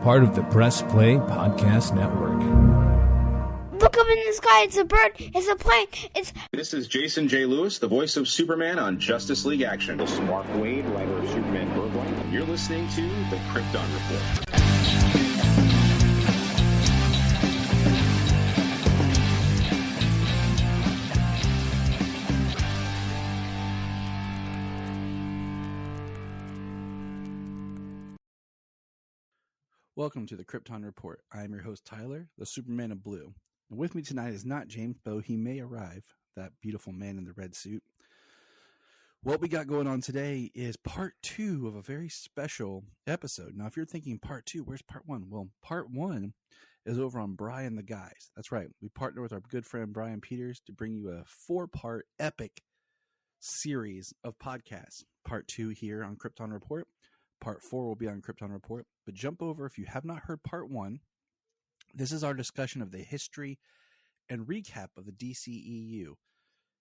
part of the Press Play Podcast Network. Look up in the sky, it's a bird, it's a plane, This is Jason J. Lewis, the voice of Superman on Justice League Action. This is Mark Wade, writer of Superman Bryan. You're listening to the Krypton Report. Welcome to the Krypton Report. I am your host, Tyler, the Superman of Blue. And with me tonight is not James, though he may arrive, that beautiful man in the red suit. What we got going on today is part 2 of a very special episode. Now, if you're thinking part 2, where's part 1? Well, part 1 is over on Bryan the Guys. That's right. We partner with our good friend Bryan Peters to bring you a 4-part epic series of podcasts. Part 2 here on Krypton Report. Part 4 will be on Krypton Report. But jump over if you have not heard part 1. This is our discussion of the history and recap of the DCEU.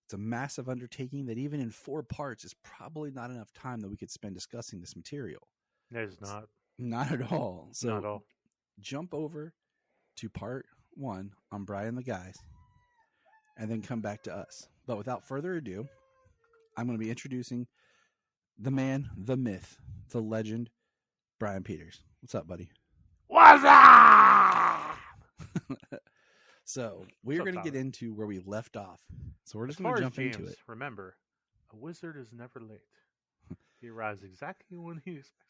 It's a massive undertaking that even in 4 parts is probably not enough time that we could spend discussing this material. There's not. Not at all. So not at all. Jump over to part 1 on Bryan the Guys and then come back to us. But without further ado, I'm going to be introducing the man, the myth, the legend, Bryan Peters. What's up, buddy? What's up? So we're going to get into where we left off. So we're just As going far to as jump James, into it. Remember, a wizard is never late. He arrives exactly when he expects.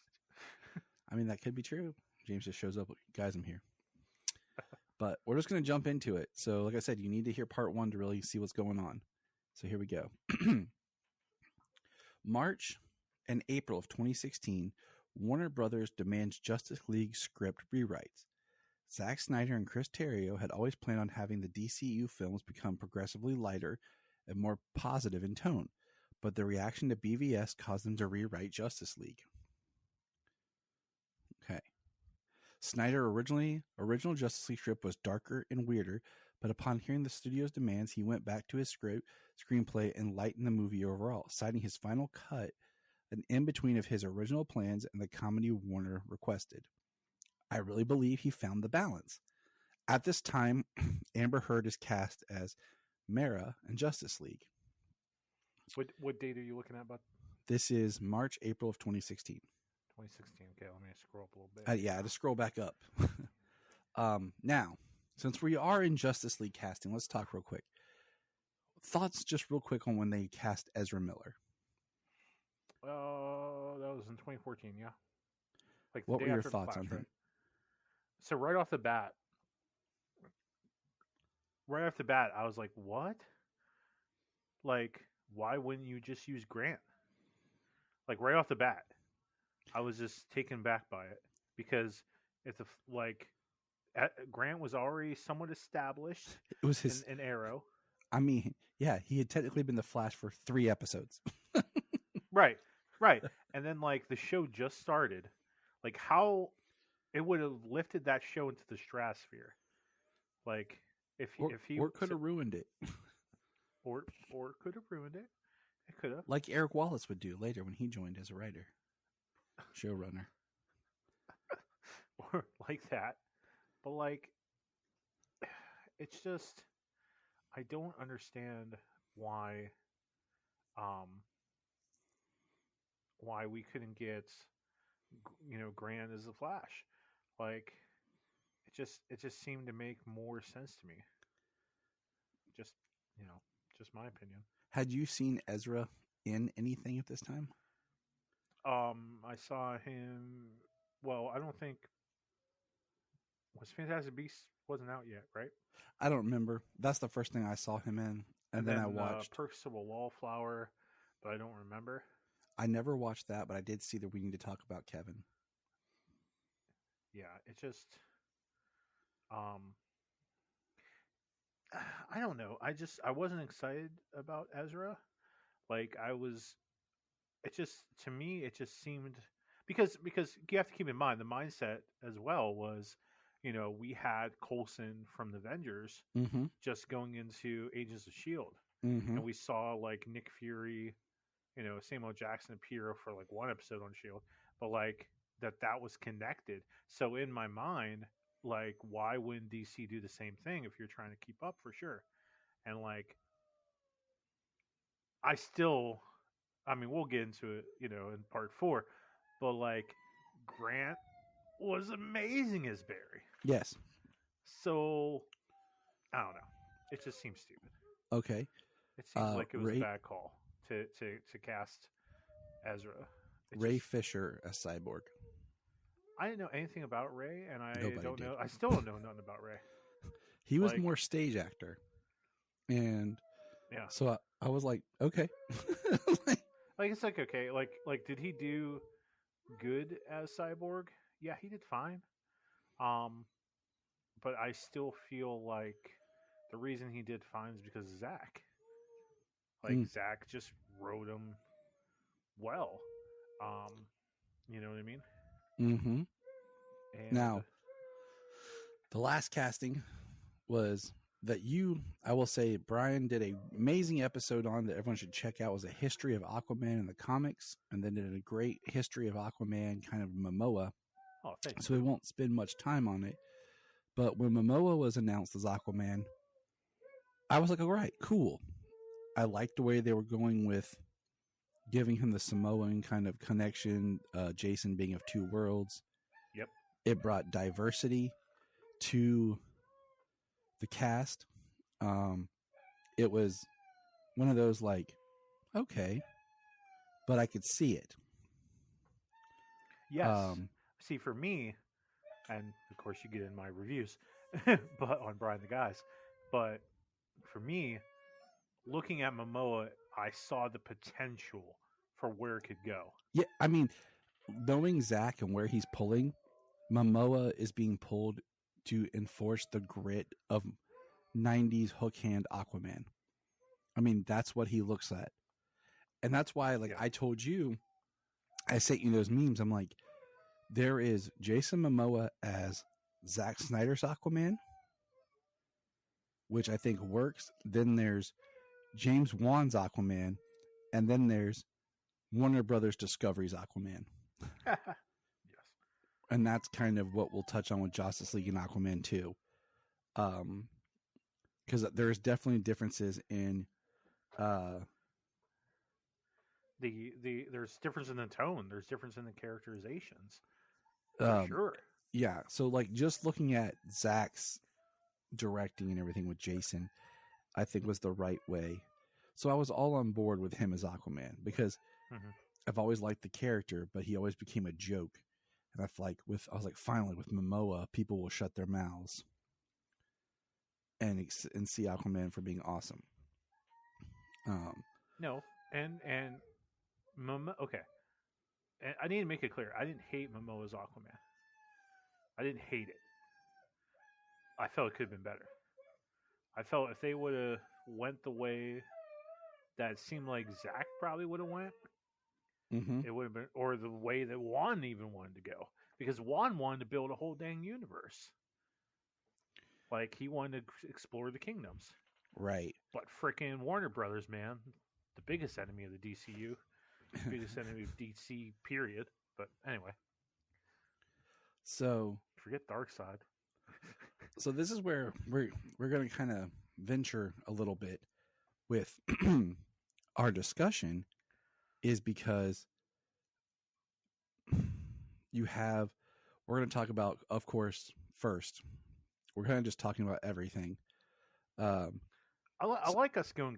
I mean, that could be true. James just shows up. Guys, I'm here. But we're just going to jump into it. So like I said, you need to hear part 1 to really see what's going on. So here we go. March and April of 2016, Warner Brothers demands Justice League script rewrites. Zack Snyder and Chris Terrio had always planned on having the DCEU films become progressively lighter and more positive in tone, but the reaction to BVS caused them to rewrite Justice League. Okay. Snyder original Justice League script was darker and weirder, but upon hearing the studio's demands, he went back to his screenplay and lightened the movie overall, citing his final cut an in-between of his original plans and the comedy Warner requested. I really believe he found the balance. At this time, Amber Heard is cast as Mara in Justice League. What date are you looking at, bud? This is March, April of 2016. 2016. Okay, let me scroll up a little bit. Yeah, to scroll back up. Now, since we are in Justice League casting, let's talk real quick. Thoughts just real quick on when they cast Ezra Miller. That was in 2014, yeah. Like what were your thoughts on him? Right? So right off the bat, I was like, what? Like, why wouldn't you just use Grant? Like, right off the bat, I was just taken back by it. Because Grant was already somewhat established. It was his in Arrow. I mean, yeah, he had technically been the Flash for 3 episodes. Right. And then, like, the show just started. Like, how it would have lifted that show into the stratosphere. Like, if he could have ruined it. Or could have ruined it. It could have. Like Eric Wallace would do later when he joined as a writer. Showrunner. Or like that. But, like, it's just, I don't understand why we couldn't get, Grant as the Flash. Like, it just seemed to make more sense to me. Just my opinion. Had you seen Ezra in anything at this time? I saw him. Well, I don't think was Fantastic Beasts wasn't out yet, right? I don't remember. That's the first thing I saw him in, and then I watched Perks of a Wallflower, but I don't remember. I never watched that, but I did see that We Need to Talk About Kevin. Yeah, it just, I don't know. I wasn't excited about Ezra. Like, to me, it just seemed, because you have to keep in mind, the mindset as well was, we had Coulson from the Avengers just going into Agents of S.H.I.E.L.D. And we saw, like, Nick Fury, Samuel Jackson appear for, like, one episode on S.H.I.E.L.D. But, like, that was connected. So in my mind, like, why wouldn't DC do the same thing if you're trying to keep up for sure? And like, I still, I mean, we'll get into it, in part 4, but like, Grant was amazing as Barry. Yes. So I don't know. It just seems stupid. Okay. It seems like it was Ray, a bad call to cast Ezra. Ray Fisher as Cyborg. I didn't know anything about Ray, and I Nobody don't did. know. I still don't know nothing about Ray. He was Like- more stage actor, and Yeah, so I was like, okay. like it's like okay, like did he do good as Cyborg? Yeah, he did fine. But I still feel like the reason he did fine is because of Zach. Like Zach just wrote him well. You know what I mean? Mm-hmm. And Now, the last casting was that I will say, Bryan did an amazing episode on that everyone should check out. It was a history of Aquaman in the comics, and then did a great history of Aquaman, kind of Momoa. oh, thank So you. we won't spend much time on it. But when Momoa was announced as Aquaman, I was like, all right, cool. I liked the way they were going with giving him the Samoan kind of connection, Jason being of two worlds. Yep. It brought diversity to the cast. It was one of those like, okay, but I could see it. Yes. See, for me, and of course you get in my reviews, but on Brian the Guys, but for me, looking at Momoa, I saw the potential for where it could go. Yeah, I mean, knowing Zach and where he's pulling, Momoa is being pulled to enforce the grit of 90s hook hand Aquaman. I mean, that's what he looks at. And that's why, like, Yeah. I told you, I sent you those memes. I'm like, there is Jason Momoa as Zack Snyder's Aquaman, which I think works. Then there's James Wan's Aquaman, and then there's Warner Brothers Discovery's Aquaman. Yes. And that's kind of what we'll touch on with Justice League and Aquaman too. Because there's definitely differences in there's difference in the tone. There's difference in the characterizations. For sure. Yeah. So like just looking at Zach's directing and everything with Jason, I think was the right way. So I was all on board with him as Aquaman because I've always liked the character, but he always became a joke. And I was like, finally with Momoa, people will shut their mouths and see Aquaman for being awesome. No, and Momoa. Okay, and I need to make it clear. I didn't hate Momoa's Aquaman. I didn't hate it. I felt it could have been better. I felt if they would have went the way that it seemed like Zach probably would have went, it would have been, or the way that Juan even wanted to go, because Juan wanted to build a whole dang universe. Like he wanted to explore the kingdoms, right? But freaking Warner Brothers, man, the biggest enemy of the DCU, biggest enemy of DC. Period. But anyway, so forget Darkseid. So this is where we're going to kind of venture a little bit with our discussion, is because we're going to talk about, of course, first, we're kind of just talking about everything. I like us going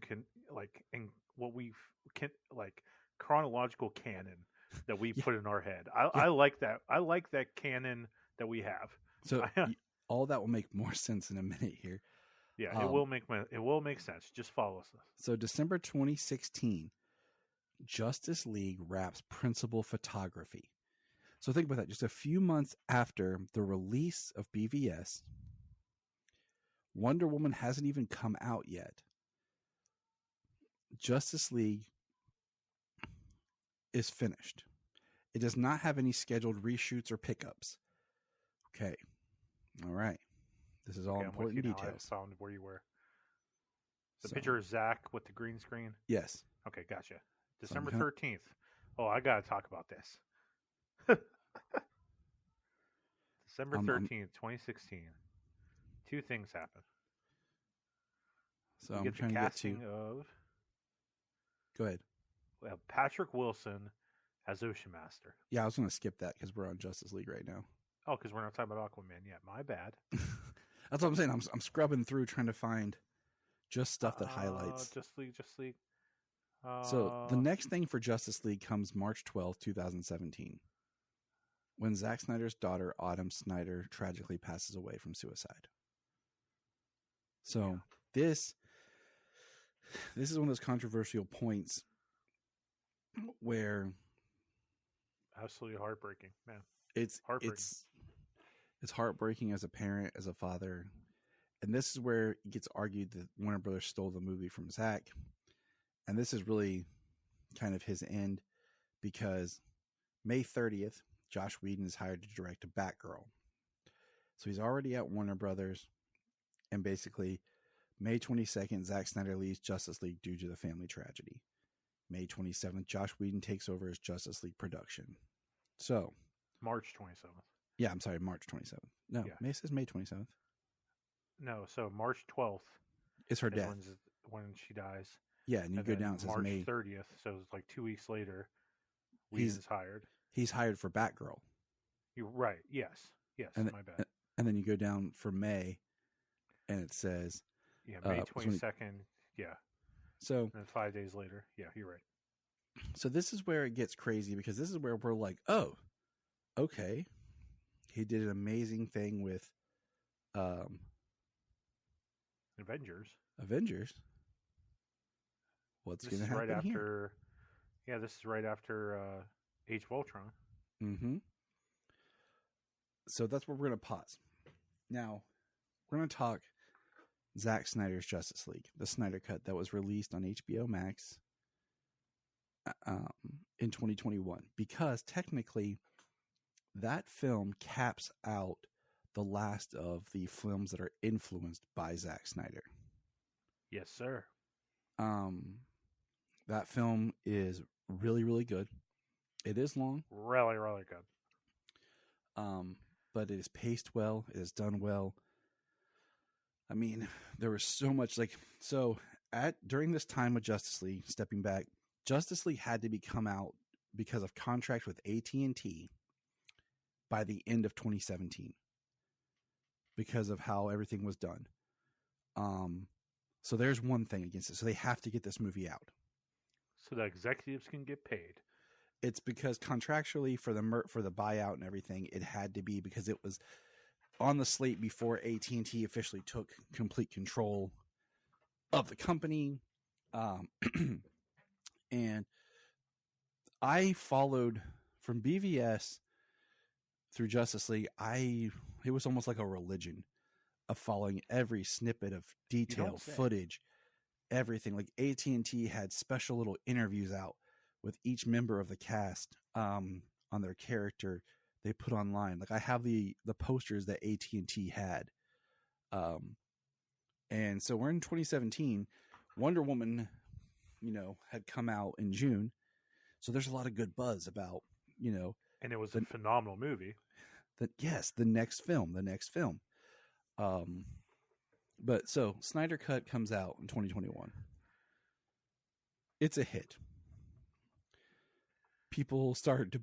in what we've like chronological canon that we put in our head. I like that. I like that canon that we have. So all that will make more sense in a minute here. Yeah, it will make sense. Just follow us. So December 2016, Justice League wraps principal photography. So think about that. Just a few months after the release of BVS, Wonder Woman hasn't even come out yet. Justice League is finished. It does not have any scheduled reshoots or pickups. Okay. All right. This is all important details. I found where you were. The picture of Zach with the green screen? Yes. Okay, gotcha. December 13th. Oh, I got to talk about this. December 13th, 2016. Two things happen. So We I'm get the trying to get to. casting of Go ahead. Patrick Wilson as Ocean Master. Yeah, I was going to skip that because we're on Justice League right now. Oh, because we're not talking about Aquaman yet. My bad. That's what I'm saying. I'm scrubbing through trying to find just stuff that highlights. Justice League. So the next thing for Justice League comes March 12th, 2017, when Zack Snyder's daughter, Autumn Snyder, tragically passes away from suicide. So this is one of those controversial points where absolutely heartbreaking, man. It's heartbreaking as a parent, as a father. And this is where it gets argued that Warner Brothers stole the movie from Zack. And this is really kind of his end, because May 30th, Josh Whedon is hired to direct Batgirl. So he's already at Warner Brothers. And basically, May 22nd, Zack Snyder leaves Justice League due to the family tragedy. May 27th, Josh Whedon takes over as Justice League production. So March 27th. Yeah, I'm sorry, March 27th. No, Yeah. May says May 27th. No, so March 12th It's her death. when she dies. Yeah, and you go down, it says March May 30th, so it's like 2 weeks later, Whedon's hired. He's hired for Batgirl. You're right. Yes, And my bad. And then you go down for May, and it says May 22nd. Yeah. So and then 5 days later. Yeah, you're right. So this is where it gets crazy, because this is where we're like, oh, okay. He did an amazing thing with Avengers. What's going to happen right here? after? Yeah, this is right after Age of Ultron. Mm-hmm. So that's where we're going to pause. Now, we're going to talk Zack Snyder's Justice League, the Snyder Cut that was released on HBO Max in 2021, because technically that film caps out the last of the films that are influenced by Zack Snyder. Yes, sir. That film is really, really good. It is long. Really, really good. But it is paced well. It is done well. I mean, there was so much during this time with Justice League, stepping back, Justice League had to come out because of contract with AT&T by the end of 2017 because of how everything was done. So there's one thing against it. So they have to get this movie out so the executives can get paid. It's because contractually for the buyout and everything, it had to be, because it was on the slate before AT&T officially took complete control of the company. And I followed from BVS through Justice League. It was almost like a religion of following every snippet of detail, footage, everything. Like AT&T had special little interviews out with each member of the cast on their character they put online. Like I have the posters that AT&T had. And so we're in 2017. Wonder Woman, had come out in June. So there's a lot of good buzz about, and it was a phenomenal movie. The next film. But so Snyder Cut comes out in 2021. It's a hit. People start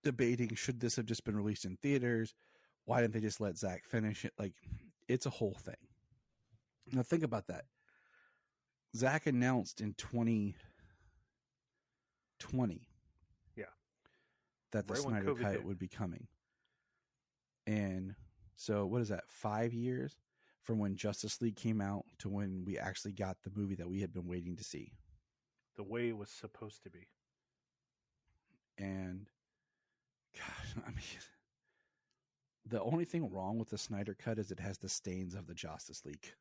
debating, should this have just been released in theaters? Why didn't they just let Zack finish it? Like, it's a whole thing. Now think about that. Zack announced in 2020 that the Snyder Cut would be coming. And so what is that, 5 years from when Justice League came out to when we actually got the movie that we had been waiting to see? The way it was supposed to be. And gosh, I mean, the only thing wrong with the Snyder Cut is it has the stains of the Justice League.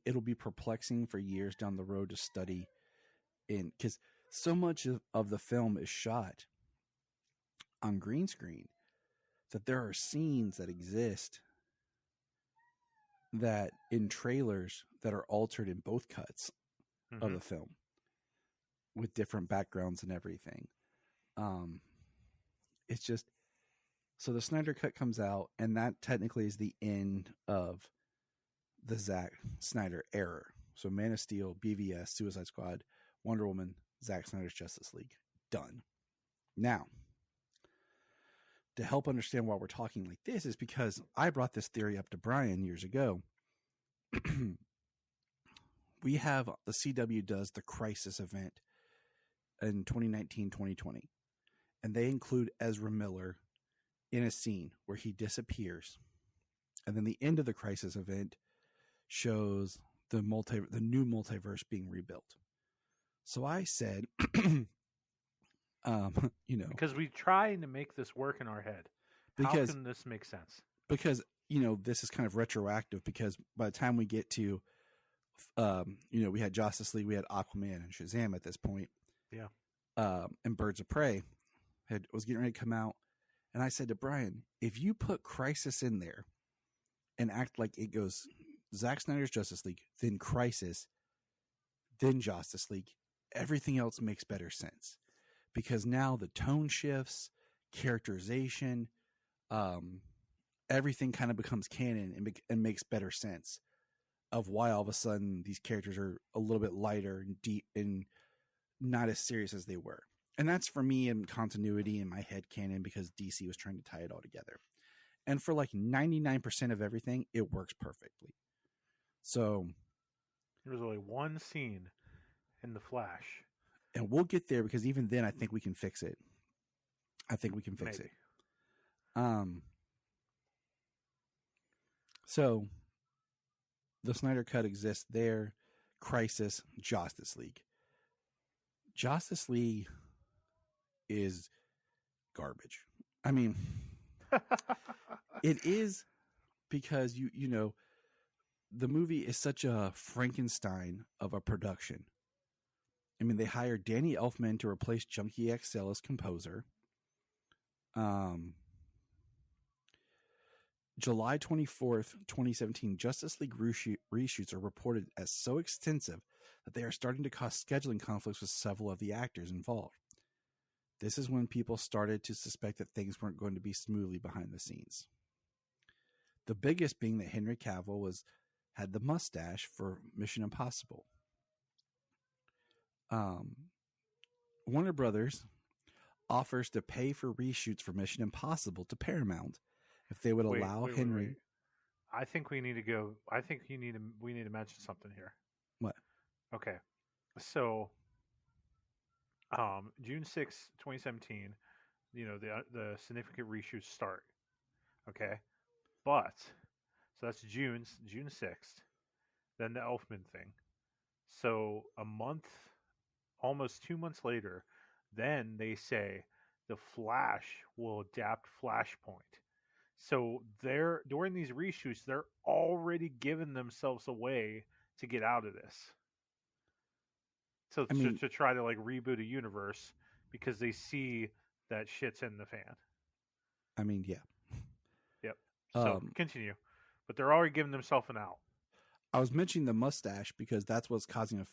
It'll be perplexing for years down the road to study because so much of the film is shot on green screen that there are scenes that exist that in trailers that are altered in both cuts of the film with different backgrounds and everything. It's just so the Snyder Cut comes out, and that technically is the end of the Zack Snyder era. So Man of Steel, BVS, Suicide Squad, Wonder Woman, Zack Snyder's Justice League, done. Now, to help understand why we're talking like this is because I brought this theory up to Bryan years ago. We have the CW does the Crisis event in 2019, 2020, and they include Ezra Miller in a scene where he disappears. And then the end of the Crisis event shows the new multiverse being rebuilt. So I said, Because we trying to make this work in our head. How can this make sense? Because, this is kind of retroactive because by the time we get to, we had Justice League, we had Aquaman and Shazam at this point. Yeah. And Birds of Prey was getting ready to come out. And I said to Bryan, if you put Crisis in there and act like it goes Zack Snyder's Justice League, then Crisis, then Justice League, everything else makes better sense. Because now the tone shifts, characterization, everything kind of becomes canon and makes better sense of why all of a sudden these characters are a little bit lighter and deep and not as serious as they were. And that's for me in continuity in my head canon because DC was trying to tie it all together. And for like 99% of everything, it works perfectly. So there's only one scene in The Flash. And we'll get there because even then I think we can fix it. Maybe. So the Snyder Cut exists there. Crisis, Justice League. Justice League is garbage. I mean, it is because the movie is such a Frankenstein of a production. I mean, they hired Danny Elfman to replace Junkie XL as composer. July 24th, 2017, Justice League reshoots are reported as so extensive that they are starting to cause scheduling conflicts with several of the actors involved. This is when people started to suspect that things weren't going to be smoothly behind the scenes. The biggest being that Henry Cavill had the mustache for Mission Impossible. Warner Brothers offers to pay for reshoots for Mission Impossible to Paramount if they would allow Henry. Wait. I think we need to go. I think we need to mention something here. What? Okay, so June 6th, 2017, the significant reshoots start. Okay, but so that's June 6th. Then the Elfman thing. So a month, almost 2 months later, then they say the Flash will adapt Flashpoint. So during these reshoots, they're already giving themselves a way to get out of this. So to try to like reboot a universe because they see that shit's in the fan. I mean, yeah. Yep. So continue. But they're already giving themselves an out. I was mentioning the mustache because that's what's causing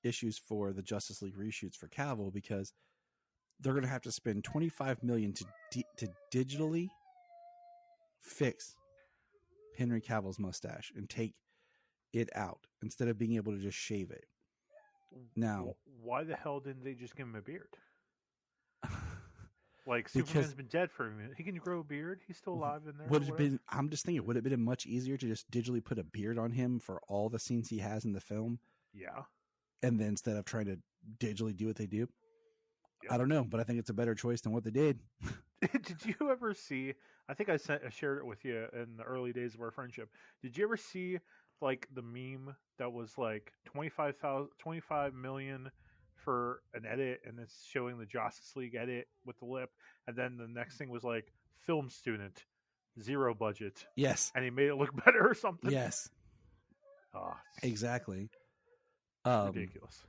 issues for the Justice League reshoots for Cavill because they're going to have to spend $25 million to digitally fix Henry Cavill's mustache and take it out instead of being able to just shave it. Now, why the hell didn't they just give him a beard? Like Superman's been dead for a minute. He can grow a beard. He's still alive in there. I'm just thinking, would it have been much easier to just digitally put a beard on him for all the scenes he has in the film? Yeah. And then instead of trying to digitally do what they do? Yep. I don't know, but I think it's a better choice than what they did. Did you ever see, I think I shared it with you in the early days of our friendship. Did you ever see like the meme that was like 25 million for an edit and it's showing the Justice League edit with the lip, and then the next thing was like film student, 0 budget. Yes. And he made it look better or something. Yes. Oh, exactly. Ridiculous.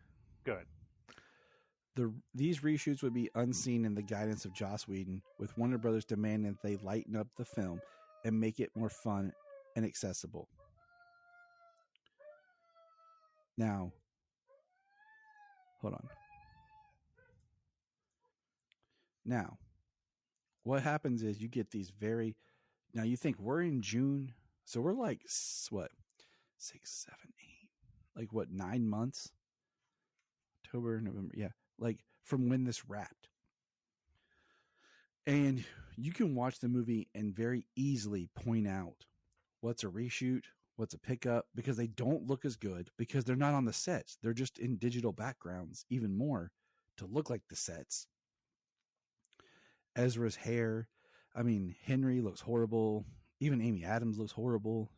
Good. These reshoots would be unseen in the guidance of Joss Whedon, with Warner Brothers demanding that they lighten up the film and make it more fun and accessible. Now, hold on. Now, what happens is you get these very. Now you think we're in June, so we're like what 6, 7, 8, like what 9 months? October, November, yeah, like from when this wrapped. And you can watch the movie and very easily point out what's a reshoot, what's a pickup, because they don't look as good because they're not on the sets. They're just in digital backgrounds, even more to look like the sets. Ezra's hair, I mean, Henry looks horrible. Even Amy Adams looks horrible.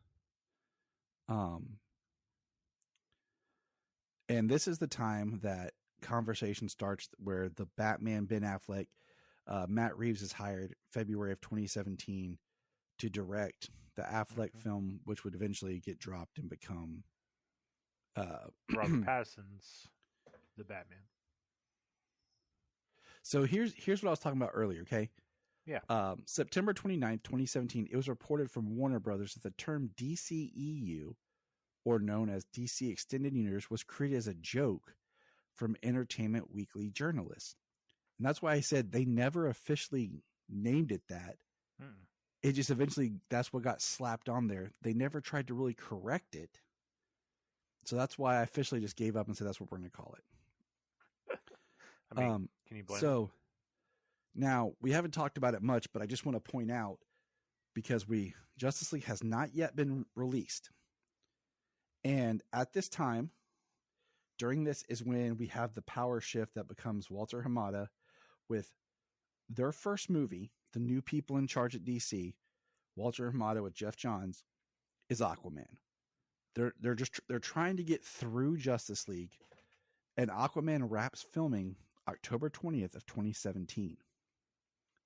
And this is the time that conversation starts where the Batman Ben Affleck, Matt Reeves is hired February of 2017 to direct the Affleck film, which would eventually get dropped and become Robert Pattinson's The Batman. So here's what I was talking about earlier, okay? Yeah. September 29th, 2017, it was reported from Warner Brothers that the term DCEU, or known as DC Extended Universe, was created as a joke from Entertainment Weekly journalists. And that's why I said they never officially named it that. It just eventually, that's what got slapped on there. They never tried to really correct it. So that's why I officially just gave up and said that's what we're going to call it. I mean, can you blame So now we haven't talked about it much, but I just want to point out because Justice League has not yet been released. And at this time, during this is when we have the power shift that becomes Walter Hamada with their first movie, the new people in charge at DC, Walter Hamada with Jeff Johns, is Aquaman. They're trying to get through Justice League, and Aquaman wraps filming October 20th of 2017.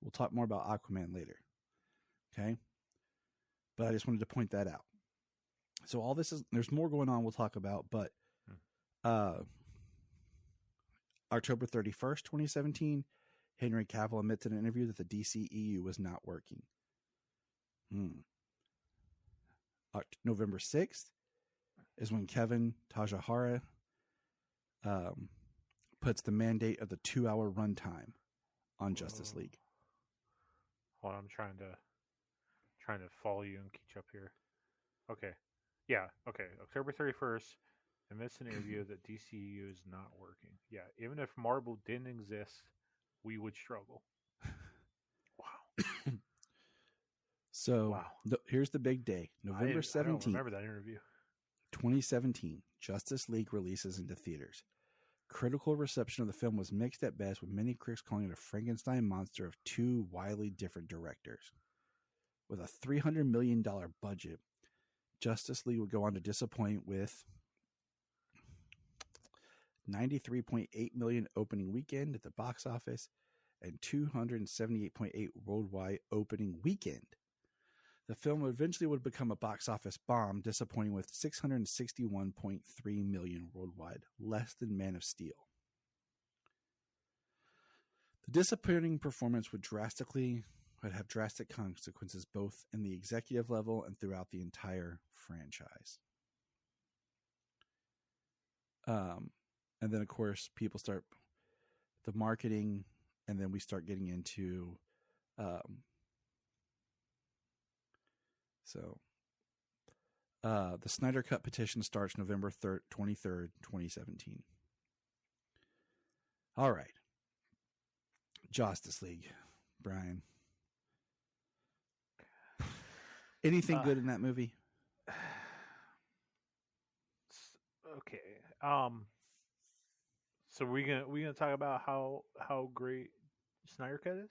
We'll talk more about Aquaman later. Okay? But I just wanted to point that out. So all this is, there's more going on we'll talk about, but October 31st, 2017, Henry Cavill admits in an interview that the DCEU was not working. November 6th is when Kevin Tajahara puts the mandate of the 2-hour runtime on Justice League. Hold on, I'm trying to follow you and catch up here. Okay. Yeah, okay. October 31st, admits in an interview that DCEU is not working. Yeah, even if Marvel didn't exist, we would struggle. Wow. So here's the big day. November 17th. I don't remember that interview. 2017, Justice League releases into theaters. Critical reception of the film was mixed at best, with many critics calling it a Frankenstein monster of two wildly different directors. With a $300 million budget, Justice League would go on to disappoint with $93.8 million opening weekend at the box office and $278.8 worldwide opening weekend. The film eventually would become a box office bomb, disappointing with $661.3 million worldwide, less than Man of Steel. The disappointing performance would have drastic consequences both in the executive level and throughout the entire franchise. And then, of course, people start the marketing, and then we start getting into the Snyder Cut petition starts November 23rd, 2017. All right. Justice League, Brian. Anything good in that movie? Okay. So we gonna talk about how great Snyder Cut is?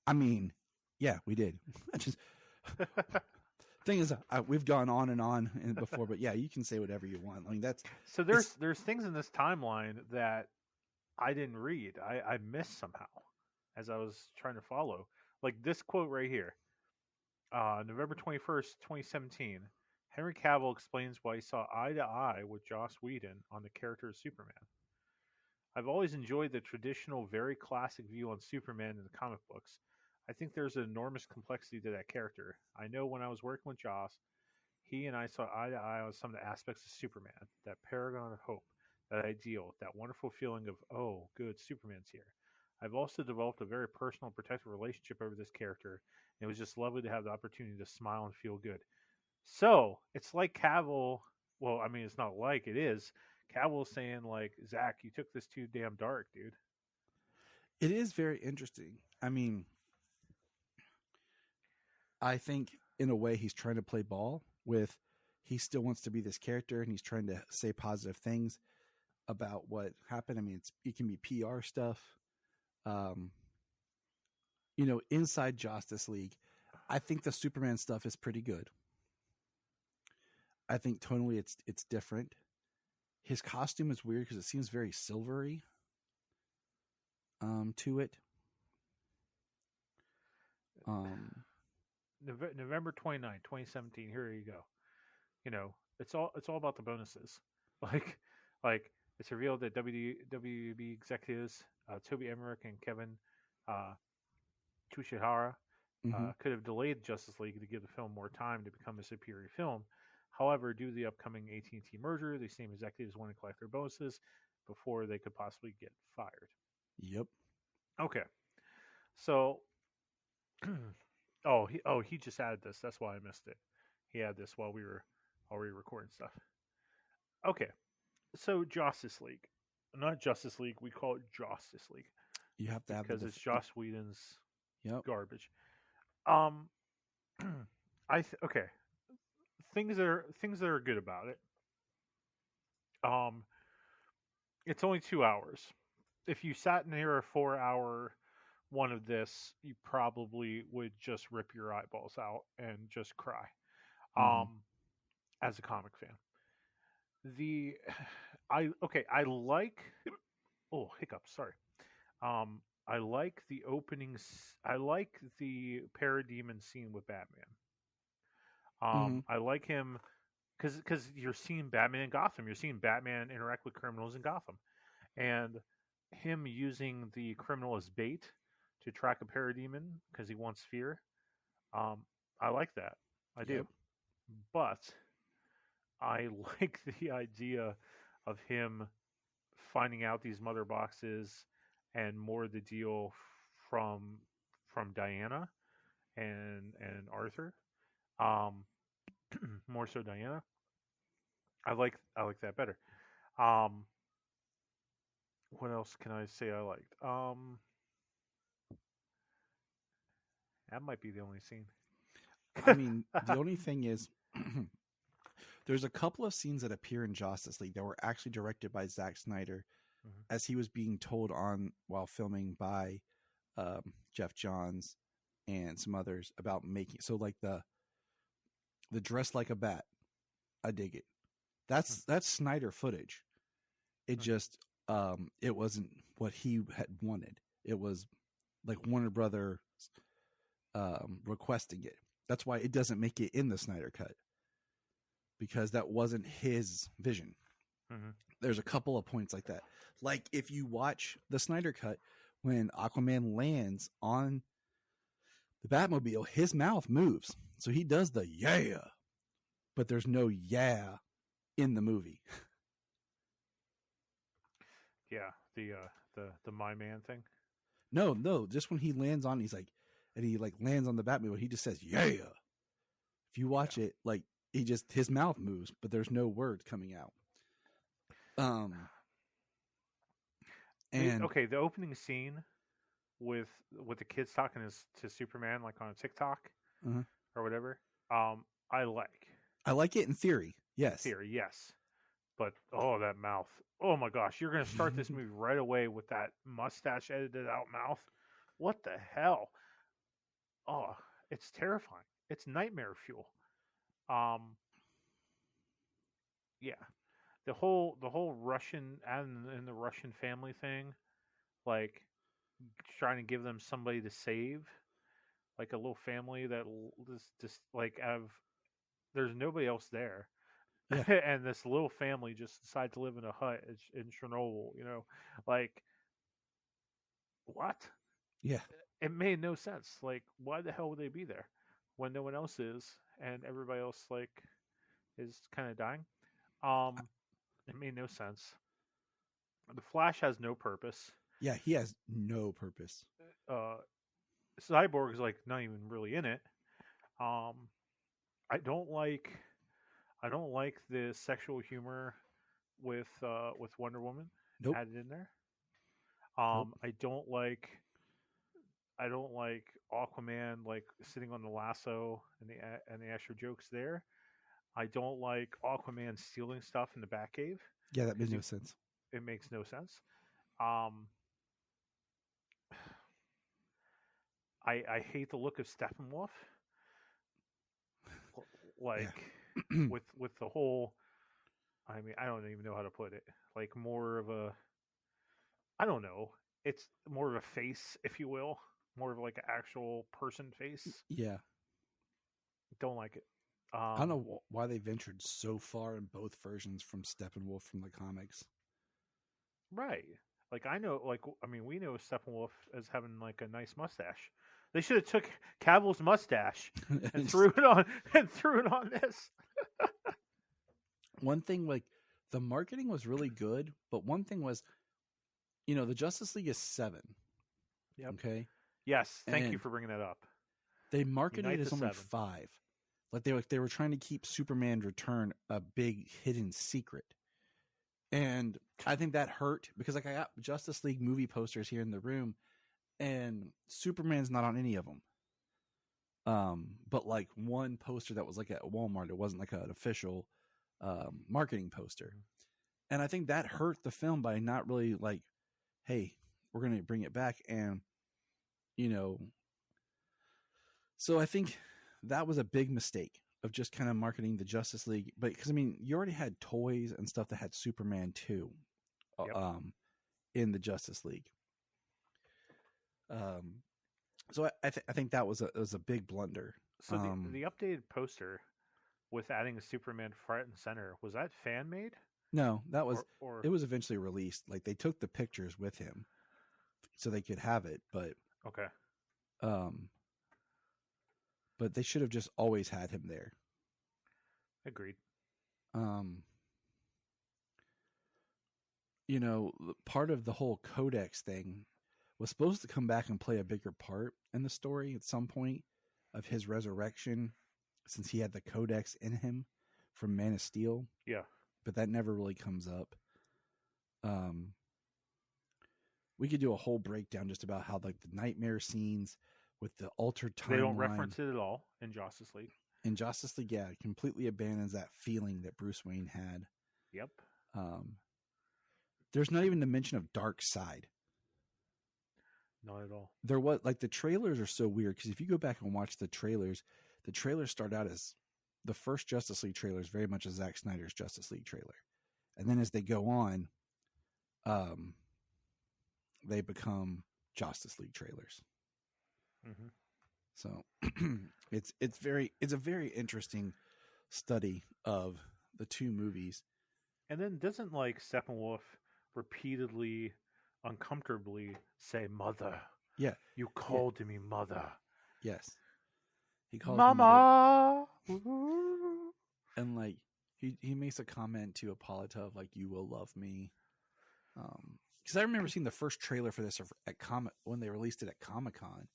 I mean, yeah, we did. Thing is, we've gone on and on before, but yeah, you can say whatever you want. I mean, that's so there's things in this timeline that I didn't read. I missed somehow as I was trying to follow. Like this quote right here. November 21st, 2017. Henry Cavill explains why he saw eye to eye with Joss Whedon on the character of Superman. I've always enjoyed the traditional, very classic view on Superman in the comic books. I think there's an enormous complexity to that character. I know when I was working with Joss, he and I saw eye to eye on some of the aspects of Superman, that paragon of hope, that ideal, that wonderful feeling of, oh, good, Superman's here. I've also developed a very personal and protective relationship over this character. And it was just lovely to have the opportunity to smile and feel good. So it's like Cavill. Well, I mean, it's not like it is. Cavill saying like, Zach, you took this too damn dark, dude. It is very interesting. I mean, I think in a way he's trying to play ball with. He still wants to be this character, and he's trying to say positive things about what happened. I mean, it can be PR stuff. Inside Justice League, I think the Superman stuff is pretty good. I think tonally it's different. His costume is weird because it seems very silvery to it. November 29th, 2017. Here you go. It's all about the bonuses. Like it's revealed that WB executives Toby Emmerich and Kevin Tushihara could have delayed Justice League to give the film more time to become a superior film. However, due to the upcoming AT&T merger, the same executives want to collect their bonuses before they could possibly get fired. Yep. Okay. So, he just added this. That's why I missed it. He had this while we were already recording stuff. Okay. So Justice League, not Justice League. We call it Justice League. You have to have because it's Joss Whedon's garbage. Okay. Things that are good about it. It's only 2 hours. If you sat near a 4-hour one of this, you probably would just rip your eyeballs out and just cry. As a comic fan, I like. Oh, hiccups. Sorry. I like the openings. I like the parademon scene with Batman. I like him because you're seeing Batman in Gotham. You're seeing Batman interact with criminals in Gotham, and him using the criminal as bait to track a parademon because he wants fear. I like that. I do. But I like the idea of him finding out these mother boxes and more the deal from Diana and Arthur. More so Diana. I like that better. What else can I say I liked? That might be the only scene. I mean, the only thing is there's a couple of scenes that appear in Justice League that were actually directed by Zack Snyder as he was being told on while filming by Jeff Johns and some others about making. So like the dress like a bat, I dig it. That's Snyder footage. It just it wasn't what he had wanted. It was like Warner Brothers requesting it. That's why it doesn't make it in the Snyder cut, because that wasn't his vision. There's a couple of points like that. Like if you watch the Snyder cut, when Aquaman lands on the Batmobile, his mouth moves. So he does the yeah, but there's no yeah in the movie. Yeah, the My Man thing. No, just when he lands on, he's like, and he like lands on the Batmobile, he just says yeah. If you watch it, like his mouth moves, but there's no words coming out. And the opening scene with the kids talking to Superman, like on a TikTok or whatever. I like it in theory. Yes. Yes. But that mouth. Oh my gosh, you're gonna start this movie right away with that mustache edited out mouth. What the hell? Oh, it's terrifying. It's nightmare fuel. Yeah. The whole Russian and the Russian family thing, like trying to give them somebody to save, like a little family that just like there's nobody else there. Yeah. And this little family just decided to live in a hut in Chernobyl, like what? Yeah. It made no sense. Like, why the hell would they be there when no one else is and everybody else like is kind of dying? It made no sense. The Flash has no purpose. Yeah, he has no purpose. Cyborg's like not even really in it. Um, I don't like the sexual humor with Wonder Woman Nope. added in there. Nope. I don't like Aquaman like sitting on the lasso and the extra jokes there. I don't like Aquaman stealing stuff in the Batcave. Yeah, that makes no Because sense. it makes no sense. Um, I hate the look of Steppenwolf. Like with the whole. I mean, I don't even know how to put it. Like more of a. I don't know. It's more of a face, if you will, more of like an actual person face. Yeah. Don't like it. I don't know why they ventured so far in both versions from Steppenwolf from the comics. Right. Like I know, like I mean, we know Steppenwolf as having like a nice mustache. They should have took Cavill's mustache and threw it on this. One thing, like the marketing was really good, but one thing was, the Justice League is 7. Yep. Okay. Yes. Thank you And for bringing that up. they marketed Unite it as the only 7. 5. Like they were trying to keep Superman's return a big hidden secret. And I think that hurt because like I got Justice League movie posters here in the room and Superman's not on any of them. But like one poster that was like at Walmart, it wasn't like an official marketing poster. And I think that hurt the film by not really like, hey, we're going to bring it back. And, so I think that was a big mistake of just kind of marketing the Justice League. But because, I mean, you already had toys and stuff that had Superman 2 in the Justice League. So I think that was a big blunder. So the updated poster with adding a Superman front and center, was that fan made? No, that was or it was eventually released. Like they took the pictures with him so they could have it, but okay. But they should have just always had him there. Agreed. Part of the whole Codex thing was supposed to come back and play a bigger part in the story at some point of his resurrection, since he had the Codex in him from Man of Steel. Yeah. But that never really comes up. We could do a whole breakdown just about how like the nightmare scenes with the altered timeline. They don't reference it at all in Justice League. In Justice League, yeah, it completely abandons that feeling that Bruce Wayne had. Yep. There's not even the mention of Dark Side. Not at all. There was like the trailers are so weird because if you go back and watch the trailers start out as the first Justice League trailer is very much a Zack Snyder's Justice League trailer, and then as they go on, they become Justice League trailers. Mm-hmm. So it's a very interesting study of the two movies. And then doesn't like Steppenwolf repeatedly, uncomfortably say "mother"? Yeah, you called to me mother. Yes, he called Mama. And like he makes a comment to Hippolyta of like, "You will love me." Because I remember seeing the first trailer for this at when they released it at Comic-Con.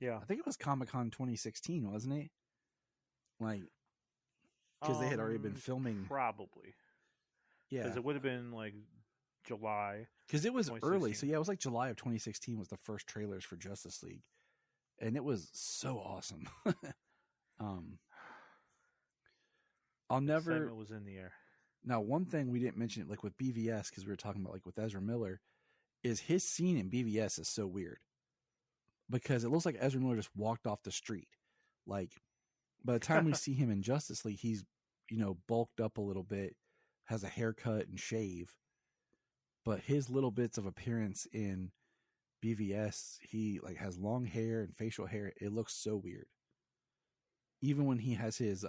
Yeah, I think it was Comic-Con 2016, wasn't it? Like, because they had already been filming. Probably. Yeah, because it would have been like July. Because it was early, so yeah, it was like July of 2016 was the first trailers for Justice League, and it was so awesome. I'll never. Excitement was in the air. Now, one thing we didn't mention, like with BVS, because we were talking about like with Ezra Miller, is his scene in BVS is so weird because it looks like Ezra Miller just walked off the street. Like by the time we see him in Justice League, he's bulked up a little bit, has a haircut and shave, but his little bits of appearance in BVS, he like has long hair and facial hair. It looks so weird. Even when he has his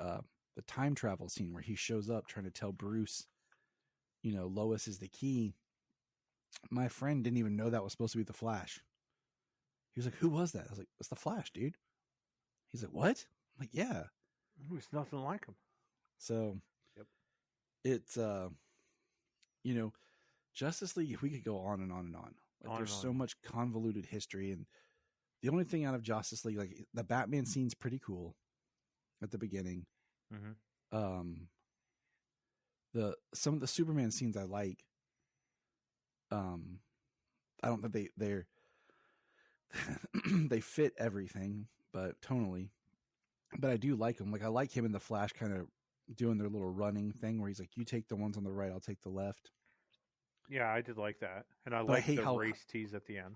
the time travel scene where he shows up trying to tell Bruce, Lois is the key. My friend didn't even know that was supposed to be the Flash. He was like, "Who was that?" I was like, "It's the Flash, dude." He's like, "What?" I'm like, "Yeah." It's nothing like him. So, yep. It's Justice League. If we could go on and on and on, Like there's so much convoluted history, and the only thing out of Justice League, like the Batman scene's pretty cool at the beginning. Mm-hmm. Some of the Superman scenes I like. I don't think they're they fit everything, but tonally. But I do like them. Like I like him and the Flash kind of doing their little running thing where he's like, "You take the ones on the right, I'll take the left." Yeah, I did like that, and I But I like hate the how- race tease at the end.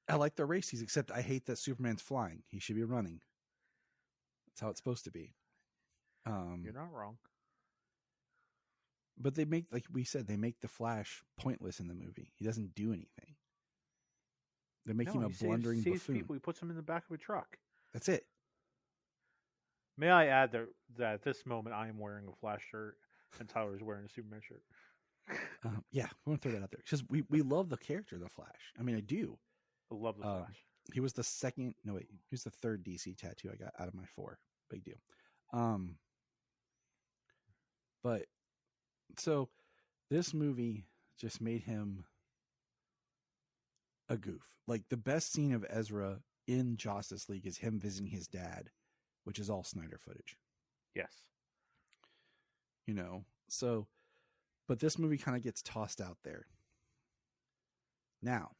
I like the races, except I hate that Superman's flying. He should be running. That's how it's supposed to be. You're not wrong. But they make, like we said, they make the Flash pointless in the movie. He doesn't do anything. They make him a blundering saves buffoon. people. He puts them in the back of a truck. That's it. May I add that at this moment I am wearing a Flash shirt and Tyler's wearing a Superman shirt. Yeah, I want to throw that out there because we love the character of the Flash. I mean, I do. I love the Flash. He was the second. No, wait, he was the third DC tattoo I got out of my 4. Big deal. But so this movie just made him a goof. Like the best scene of Ezra in Justice League is him visiting his dad, which is all Snyder footage. Yes. You know, so, but this movie kind of gets tossed out there. Now,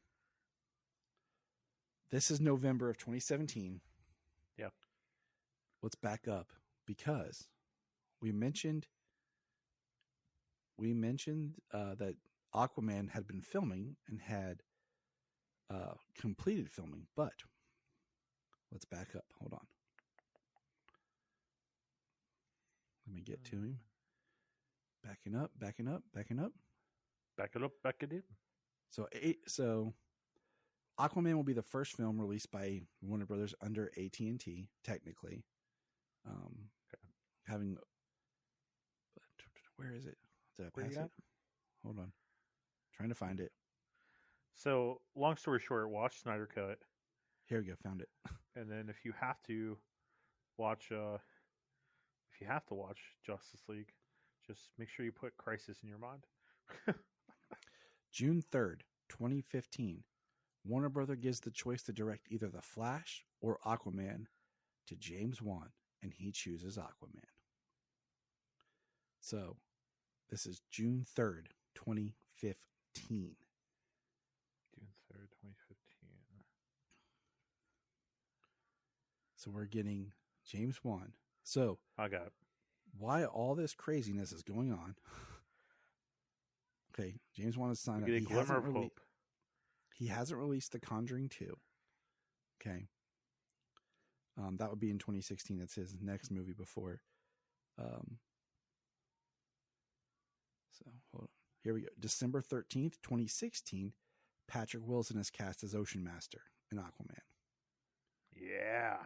this is November of 2017. Yep. Let's back up because we mentioned that Aquaman had been filming and had completed filming, but let's back up. Hold on. Let me get to him. Backing up. Back it up, back it in. So Aquaman will be the first film released by Warner Brothers under AT&T, technically. Having, where is it? Did I pass it? Hold on. Trying to find it. So, long story short, watch Snyder Cut. Here we go. Found it. And then if you have to watch Justice League, just make sure you put Crisis in your mind. June 3rd, 2015. Warner Brother gives the choice to direct either The Flash or Aquaman to James Wan, and he chooses Aquaman. So, this is June 3rd, 2015. June 3rd, 2015. So, we're getting James Wan. So, I got it. Why all this craziness is going on? Okay, James Wan has signed up. Get a glimmer of hope. He hasn't released The Conjuring 2. Okay. That would be in 2016. That's his next movie before. So hold on. Here we go. December 13th, 2016. Patrick Wilson is cast as Ocean Master in Aquaman. Yeah.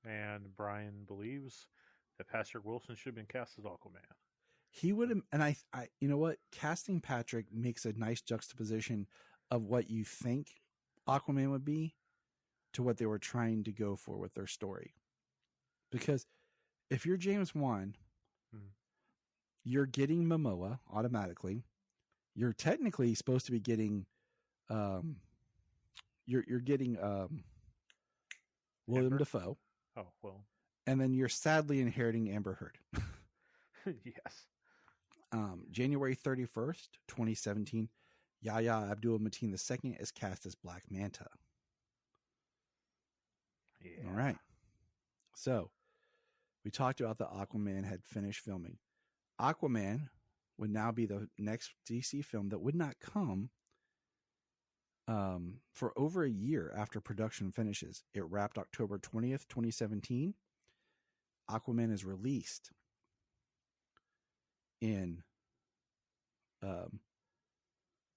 And Bryan believes that Patrick Wilson should have been cast as Aquaman. He would have, and I, you know what? Casting Patrick makes a nice juxtaposition of what you think Aquaman would be to what they were trying to go for with their story. Because if you're James Wan, you're getting Momoa automatically. You're technically supposed to be getting, you're getting William Dafoe. Oh, well. And then you're sadly inheriting Amber Heard. Yes. January 31st, 2017, Yahya Abdul-Mateen II is cast as Black Manta. Yeah. All right. So, we talked about the Aquaman had finished filming. Aquaman would now be the next DC film that would not come for over a year after production finishes. It wrapped October 20th, 2017. Aquaman is released in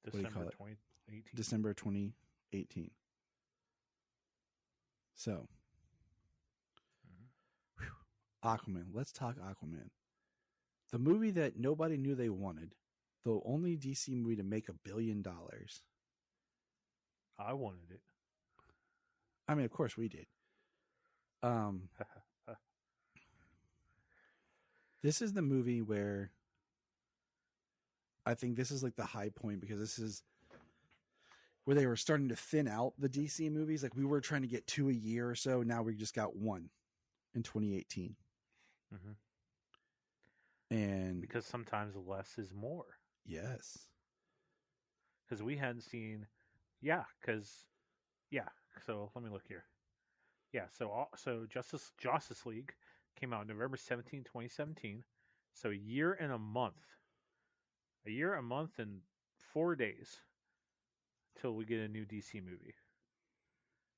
December 2018. December 2018. So, Aquaman. Let's talk Aquaman. The movie that nobody knew they wanted, the only DC movie to make $1 billion. I wanted it. I mean, of course we did. This is the movie where I think this is like the high point because this is where they were starting to thin out the DC movies. Like we were trying to get 2 a year or so. Now we just got 1 in 2018. And because sometimes less is more. yes. Because we hadn't seen, So let me look here. Yeah, so Justice League came out November 17, 2017. So a year and a month and 4 days till we get a new DC movie.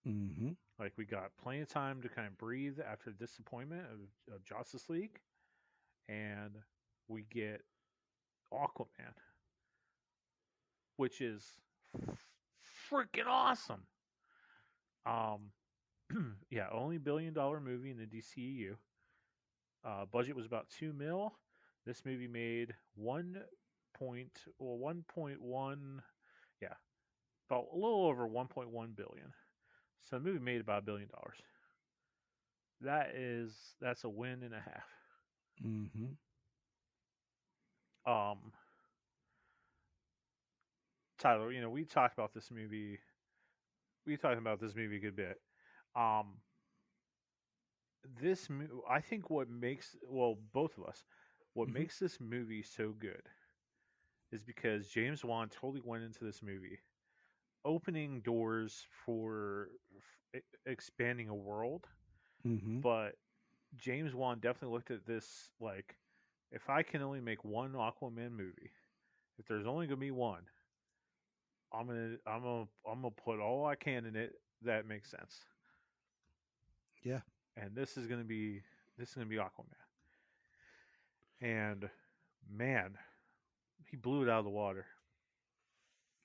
Mm-hmm. Like we got plenty of time to kind of breathe after the disappointment of Justice League, and we get Aquaman, which is freaking awesome. Only $1 billion movie in the DCEU. Budget was about $2 million. This movie made 1.1, about a little over 1.1 billion. So the movie made about $1 billion. That's a win and a half. Mm-hmm. Tyler, we talked about this movie. We talked about this movie a good bit. I think what makes both of us, what makes this movie so good is because James Wan totally went into this movie opening doors for expanding a world. Mm-hmm. But James Wan definitely looked at this like, if I can only make one Aquaman movie, if there's only gonna be one, I'm gonna put all I can in it that makes sense. Yeah. And this is gonna be Aquaman. And man, he blew it out of the water.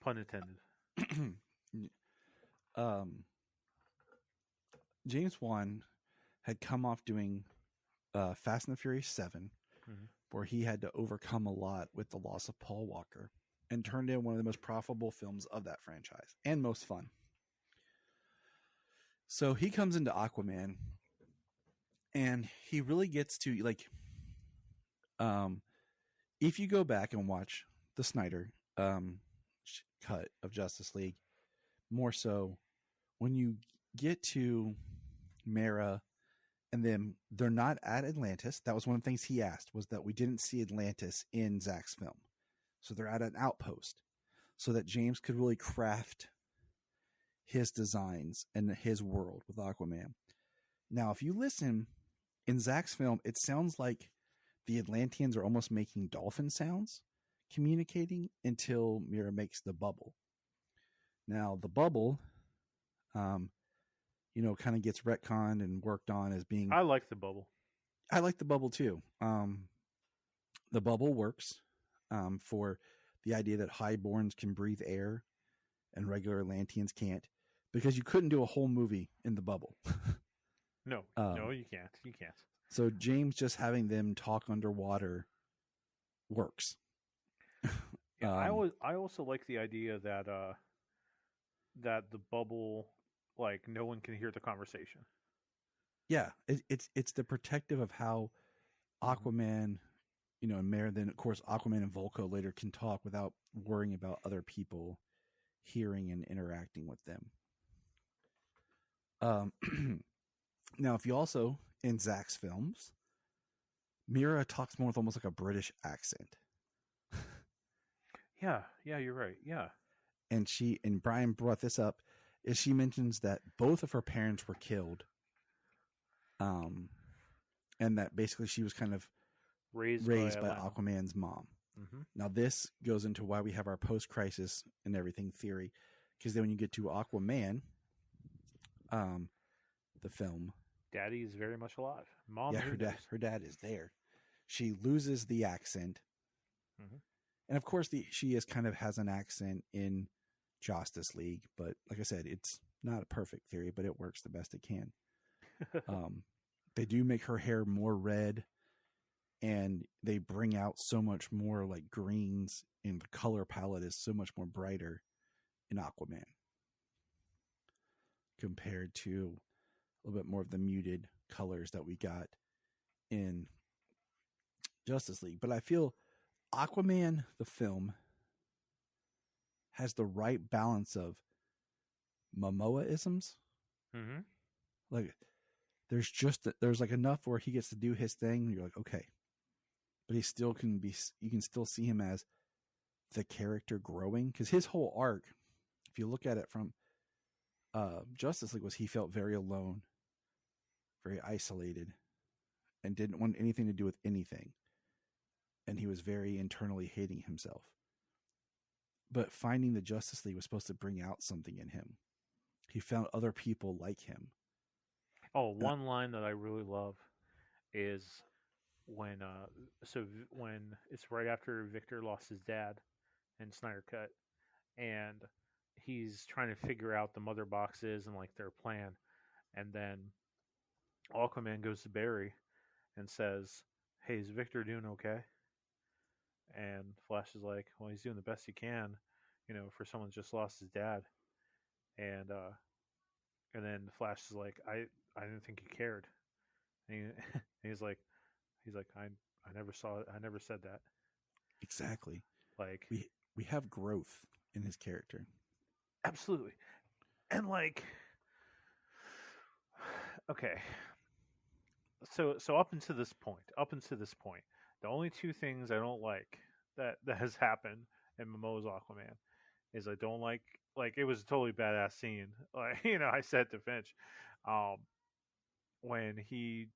Pun intended. James Wan had come off doing Fast and the Furious 7, where he had to overcome a lot with the loss of Paul Walker, and turned in one of the most profitable films of that franchise and most fun. So he comes into Aquaman, and he really gets to if you go back and watch the Snyder cut of Justice League, more so when you get to Mera, and then they're not at Atlantis. That was one of the things he asked, was that we didn't see Atlantis in Zack's film. So they're at an outpost so that James could really craft his designs and his world with Aquaman. Now, if you listen in Zack's film, it sounds like the Atlanteans are almost making dolphin sounds communicating until Mera makes the bubble. Now, the bubble, kind of gets retconned and worked on as being... I like the bubble. I like the bubble too. The bubble works for the idea that highborns can breathe air and regular Atlanteans can't, because you couldn't do a whole movie in the bubble. No, you can't. You can't. So James just having them talk underwater works. Yeah, I also like the idea that that the bubble, like, no one can hear the conversation. Yeah, it's the protective of how Aquaman, and Mera, then of course Aquaman and Volko later can talk without worrying about other people hearing and interacting with them. Now, if you also, in Zack's films, Mera talks more with almost like a British accent. Yeah, you're right. Yeah. And Bryan brought this up, is she mentions that both of her parents were killed. And that basically she was kind of raised by Aquaman's mom. Mm-hmm. Now, this goes into why we have our post-crisis and everything theory, because then when you get to Aquaman, the film, Daddy is very much alive. Mom, yeah, her dad is there. She loses the accent, and of course she has an accent in Justice League, but like I said, it's not a perfect theory, but it works the best it can. They do make her hair more red, and they bring out so much more like greens, and the color palette is so much more brighter in Aquaman compared to a little bit more of the muted colors that we got in Justice League. But I feel Aquaman, the film, has the right balance of Momoa-isms. Mm-hmm. Like, there's like enough where he gets to do his thing. And you're like, okay, but he still can be. You can still see him as the character growing, because his whole arc, if you look at it from Justice League, was he felt very alone, very isolated, and didn't want anything to do with anything, and he was very internally hating himself. But finding the Justice League was supposed to bring out something in him. He found other people like him. Oh, one line that I really love is when when it's right after Victor lost his dad in Snyder Cut, and he's trying to figure out the mother boxes and like their plan, and then Aquaman goes to Barry and says, "Hey, is Victor doing okay?" And Flash is like, "Well, he's doing the best he can, for someone who just lost his dad." And then Flash is like, "I didn't think he cared." And he's like, I never saw it. I never said that. Exactly. Like, we have growth in his character. Absolutely. And like, okay. So up until this point, the only two things I don't like that has happened in Momoa's Aquaman is I don't like it was a totally badass scene. Like, I said to Finch, when he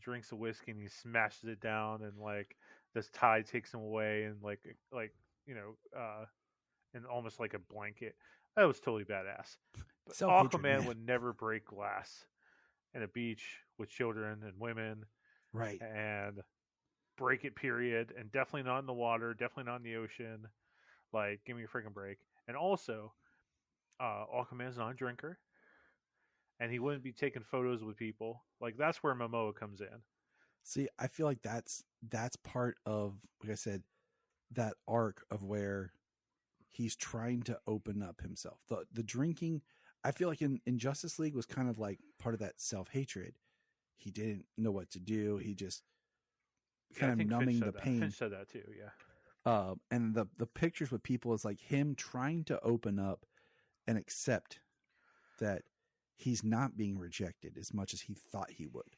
drinks a whiskey and he smashes it down, and like this tide takes him away, and and almost like a blanket. That was totally badass. But Aquaman would never break glass in a beach with children and women, right? And break it, period. And definitely not in the water, definitely not in the ocean. Like, give me a freaking break. And also, Aquaman's not a drinker, and he wouldn't be taking photos with people. Like, that's where Momoa comes in. See, I feel like that's part of, like I said, that arc of where he's trying to open up himself. The drinking, I feel like in Justice League was kind of like part of that self-hatred. He didn't know what to do. He just kind of numbing the pain. Finch said that too, yeah. And the pictures with people is like him trying to open up and accept that he's not being rejected as much as he thought he would.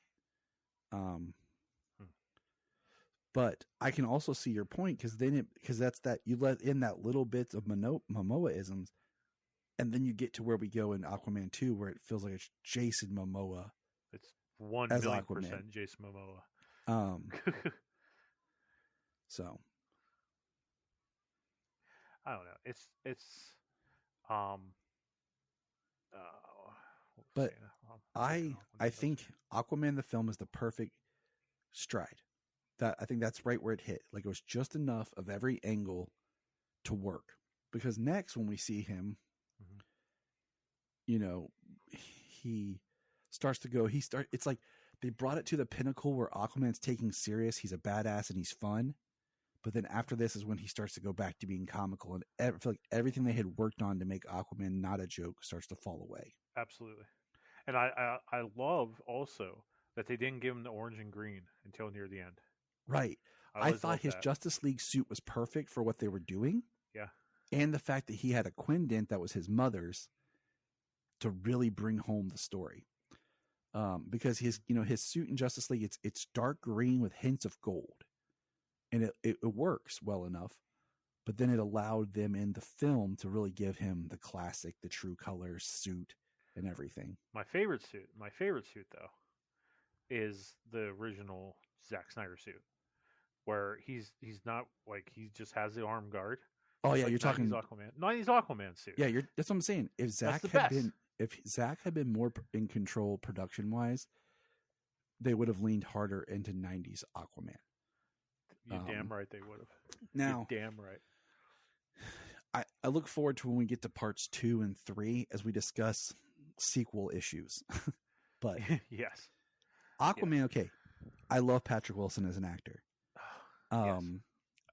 But I can also see your point, because that's that you let in that little bits of Momoa-isms, and then you get to where we go in Aquaman 2, where it feels like it's Jason Momoa. It's 1,000,000% Jason Momoa. So I don't know. But I think Aquaman the film is the perfect stride. I think that's right where it hit. Like, it was just enough of every angle to work. Because next, when we see him, he starts to go. It's like they brought it to the pinnacle where Aquaman's taking serious. He's a badass and he's fun. But then after this is when he starts to go back to being comical, and I feel like everything they had worked on to make Aquaman not a joke starts to fall away. Absolutely. And I love also that they didn't give him the orange and green until near the end. Right. I thought his Justice League suit was perfect for what they were doing. Yeah. And the fact that he had a quindent that was his mother's to really bring home the story. Because his suit in Justice League, it's dark green with hints of gold. And it works well enough. But then it allowed them in the film to really give him the classic, the true colors, suit, and everything. My favorite suit though, is the original Zack Snyder suit, where he's not like, he just has the arm guard. Oh yeah, you're talking Aquaman. 90s Aquaman suit. Yeah, that's what I'm saying. If Zack had been more in control production wise, they would have leaned harder into 90s Aquaman. You're damn right they would have. Now, you're damn right. I look forward to when we get to parts 2 and 3 as we discuss sequel issues. But yes, Aquaman. Yes. Okay, I love Patrick Wilson as an actor. Yes.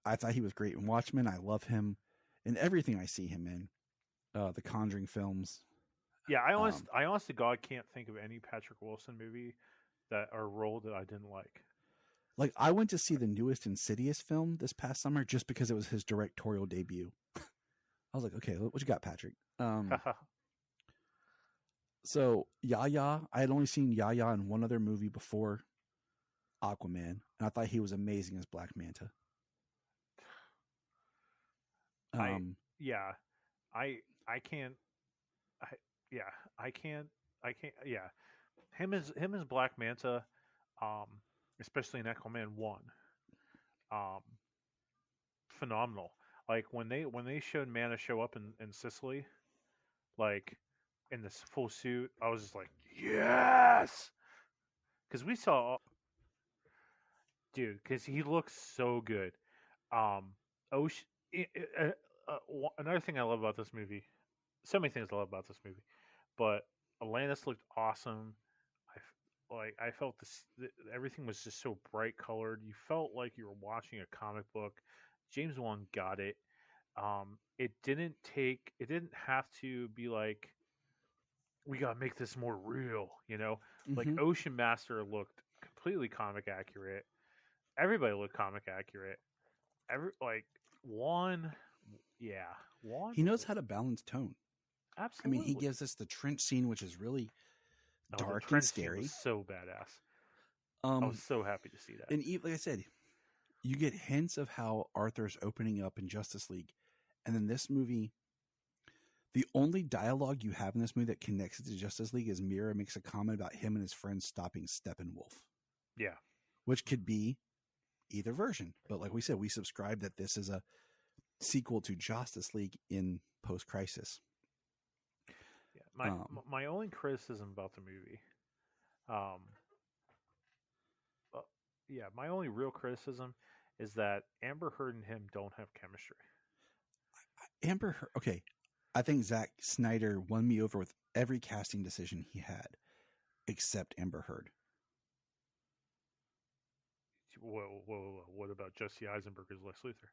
I thought he was great in Watchmen. I love him in everything I see him in. The Conjuring films. Yeah, I honest to God can't think of any Patrick Wilson movie or role that I didn't like. Like, I went to see the newest Insidious film this past summer just because it was his directorial debut. I was like, okay, what you got, Patrick? So Yaya, I had only seen Yaya in one other movie before Aquaman, and I thought he was amazing as Black Manta. I yeah, I can't. I yeah, I can't. I can't. Yeah, him as Black Manta, um, especially in Aquaman 1, um, phenomenal. Like when they showed Manta show up in Sicily, like in this full suit, I was just like, yes, because we saw, dude, because he looks so good. Ocean. Another thing I love about this movie, so many things I love about this movie, but Atlantis looked awesome. I felt everything was just so bright colored. You felt like you were watching a comic book. James Wan got it. It didn't have to be like, we gotta make this more real, you know. Like Mhm. Ocean Master looked completely comic accurate. Everybody looked comic accurate. Like one, yeah, one. He knows how to balance tone. I Absolutely. mean, he gives us the trench scene, which is really Oh, the dark and trench scene scary. was so badass. I was so happy to see that. And like I said, you get hints of how Arthur's opening up in Justice League, and then this movie. The only dialogue you have in this movie that connects it to Justice League is Mira makes a comment about him and his friends stopping Steppenwolf. Yeah. Which could be either version. But like we said, we subscribe that this is a sequel to Justice League in post-crisis. Yeah. My only criticism about the movie, my only real criticism is that Amber Heard and him don't have chemistry. Amber Heard, okay. I think Zack Snyder won me over with every casting decision he had, except Amber Heard. Whoa. What about Jesse Eisenberg as Lex Luthor?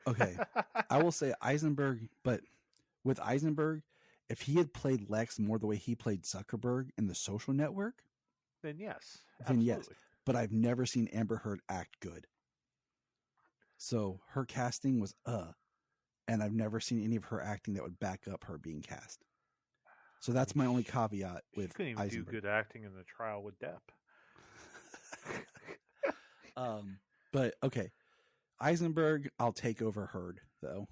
Okay. I will say Eisenberg, but with Eisenberg, if he had played Lex more the way he played Zuckerberg in The Social Network, then yes. Then Absolutely. yes. But I've never seen Amber Heard act good. So her casting was and I've never seen any of her acting that would back up her being cast. So that's my only caveat with she couldn't even Eisenberg. do good acting in the trial with Depp. But okay, Eisenberg, I'll take over Heard though.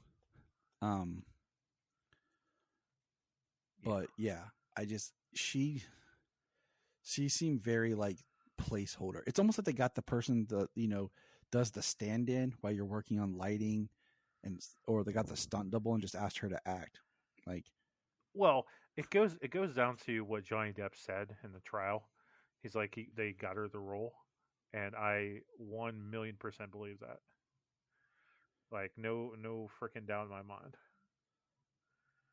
But yeah, she seemed very like placeholder. It's almost like they got the person that does the stand-in while you're working on lighting, or they got the stunt double and just asked her to act. Like, well, it goes down to what Johnny Depp said in the trial. He's like they got her the role, and I 1,000,000% believe that. Like no freaking doubt in my mind.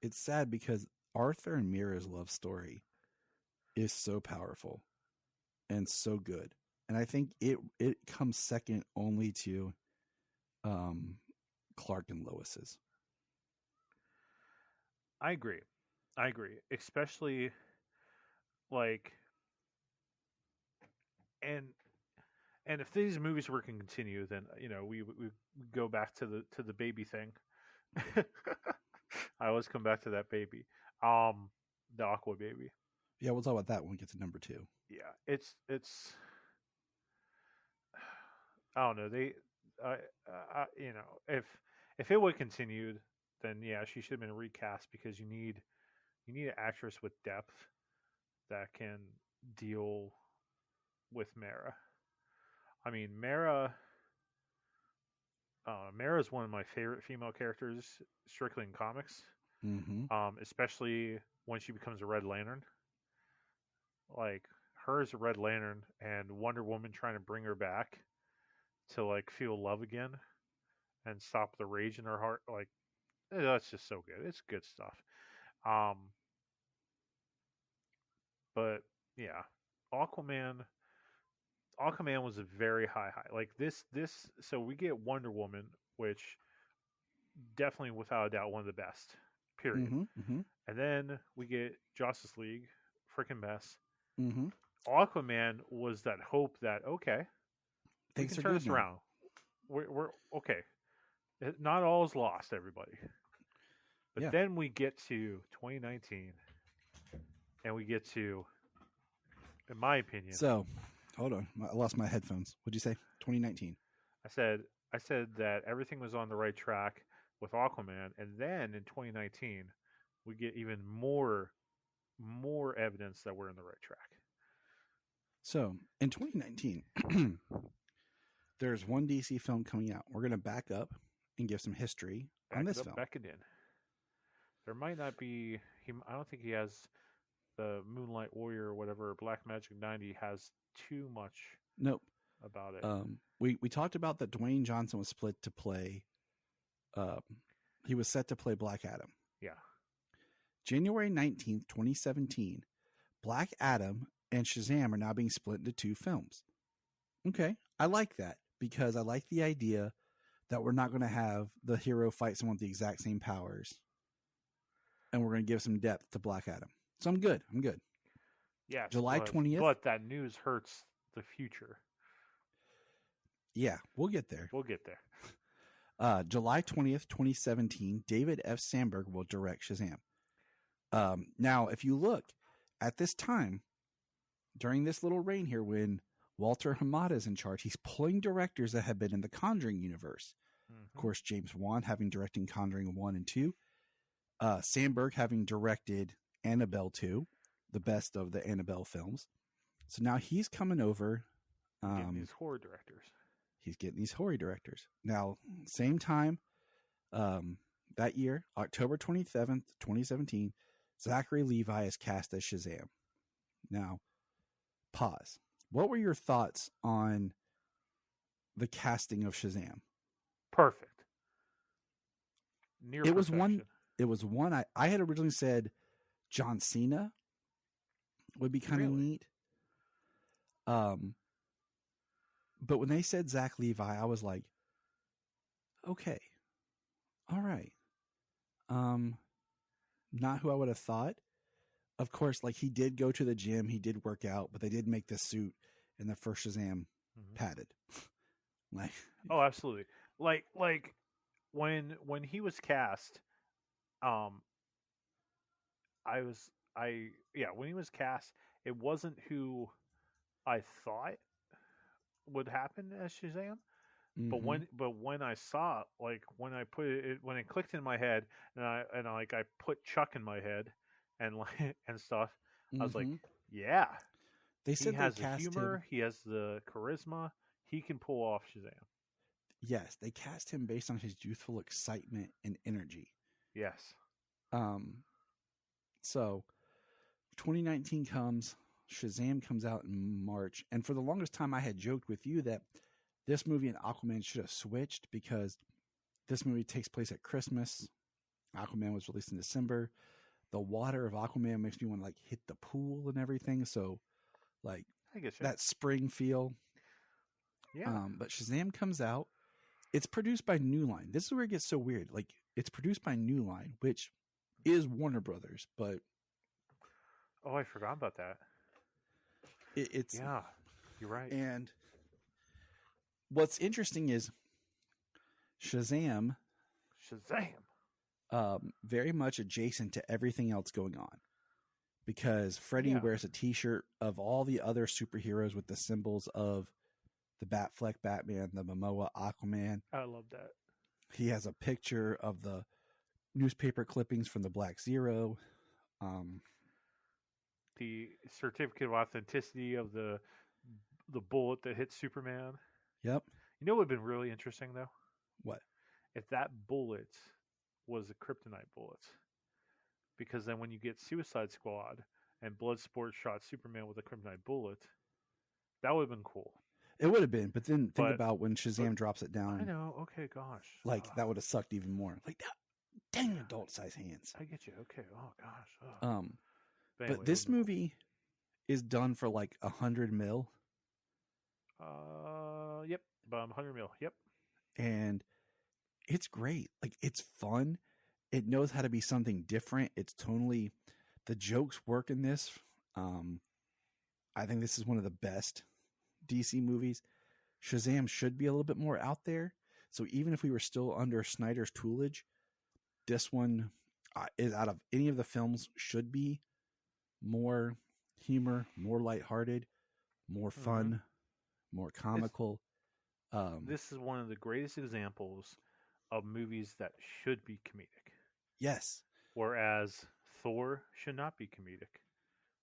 It's sad because Arthur and Mira's love story is so powerful and so good, and I think it comes second only to Clark and Lois's. I agree, especially like, and if these movies were to continue, then we go back to the baby thing. I always come back to that baby, the Aqua baby. Yeah, we'll talk about that when we get to number 2. Yeah, it's I don't know. If it would continued, then yeah, she should have been recast, because you need an actress with depth that can deal with Mara. I mean, Mara is one of my favorite female characters, strictly in comics. Mm-hmm. Especially when she becomes a Red Lantern. Like, her as a Red Lantern and Wonder Woman trying to bring her back to like feel love again and stop the rage in her heart. Like, that's just so good. It's good stuff. But yeah, Aquaman was a very high. Like this. So we get Wonder Woman, which definitely without a doubt one of the best. Period. Mm-hmm, mm-hmm. And then we get Justice League, freaking mess. Mm-hmm. Aquaman was that hope that Things we can are turn good this now. around. We're okay. Not all is lost, everybody. But then we get to 2019, and we get to, in my opinion, So, hold on. I lost my headphones. What'd you say? 2019. I said that everything was on the right track with Aquaman, and then in 2019, we get even more evidence that we're in the right track. So, in 2019, there's one DC film coming out. We're going to back up and give some history on this film. Back it in. There might not be. I don't think he has the Moonlight Warrior or whatever. Black Magic 90 has too much. Nope. About it. We talked about that Dwayne Johnson was split to play. He was set to play Black Adam. Yeah. January 19th, 2017, Black Adam and Shazam are now being split into two films. Okay, I like that because I like the idea that we're not going to have the hero fight someone with the exact same powers, and we're going to give some depth to Black Adam. So I'm good. Yeah. July 20th. But that news hurts the future. Yeah, we'll get there. July 20th, 2017, David F. Sandberg will direct Shazam. Now, if you look at this time, during this little reign here, when Walter Hamada is in charge, he's pulling directors that have been in the Conjuring universe. Mm-hmm. Of course, James Wan having directed Conjuring 1 and 2. Sandberg having directed Annabelle 2, the best of the Annabelle films. So now he's coming over. Getting these horror directors. He's getting these horror directors. Now, same time, that year, October 27th, 2017, Zachary Levi is cast as Shazam. Now, pause. What were your thoughts on the casting of Shazam? Perfect. Near perfection. It was one I had originally said John Cena would be kind of neat. But when they said Zach Levi, I was like, okay, all right. Not who I would have thought. Of course, like he did go to the gym, he did work out, but they did make the suit in the first Shazam padded. Like, oh, absolutely. Like when he was cast, when he was cast, it wasn't who I thought would happen as Shazam. mm-hmm. But when I saw, like, when I put it, when it clicked in my head, and I put Chuck in my head and and stuff, I was like, yeah, they said he has the humor, he has the charisma, he can pull off Shazam. Yes, they cast him based on his youthful excitement and energy. Yes. So 2019 comes, Shazam comes out in March, and for the longest time I had joked with you that this movie and Aquaman should have switched because this movie takes place at Christmas. Aquaman was released in December. The water of Aquaman makes me want to like hit the pool and everything. So like that spring feel. Yeah. But Shazam comes out. It's produced by New Line. This is where it gets so weird. Like it's produced by New Line, which is Warner Brothers, but oh, I forgot about that. It's yeah, you're right. And what's interesting is Shazam, very much adjacent to everything else going on, because Freddy wears a T-shirt of all the other superheroes with the symbols of the Batfleck Batman, the Momoa Aquaman. I love that. He has a picture of the newspaper clippings from the Black Zero. The certificate of authenticity of the bullet that hit Superman. Yep. You know what would have been really interesting, though? What? If that bullet was a kryptonite bullet. Because then when you get Suicide Squad and Bloodsport shot Superman with a kryptonite bullet, that would have been cool. It would have been, but then think about when Shazam drops it down. I know. Okay, gosh. Like, that would have sucked even more. Like, that, dang adult-sized hands. I get you. Okay. Oh, gosh. Oh. But anyway, this movie is done for like $100 million. Yep. About $100 million. Yep. And it's great. Like, it's fun. It knows how to be something different. It's tonally, the jokes work in this. I think this is one of the best DC movies. Shazam should be a little bit more out there. So even if we were still under Snyder's toolage, this one is out of any of the films should be more humor, more lighthearted, more fun, more comical. This is one of the greatest examples of movies that should be comedic, Yes. whereas Thor should not be comedic.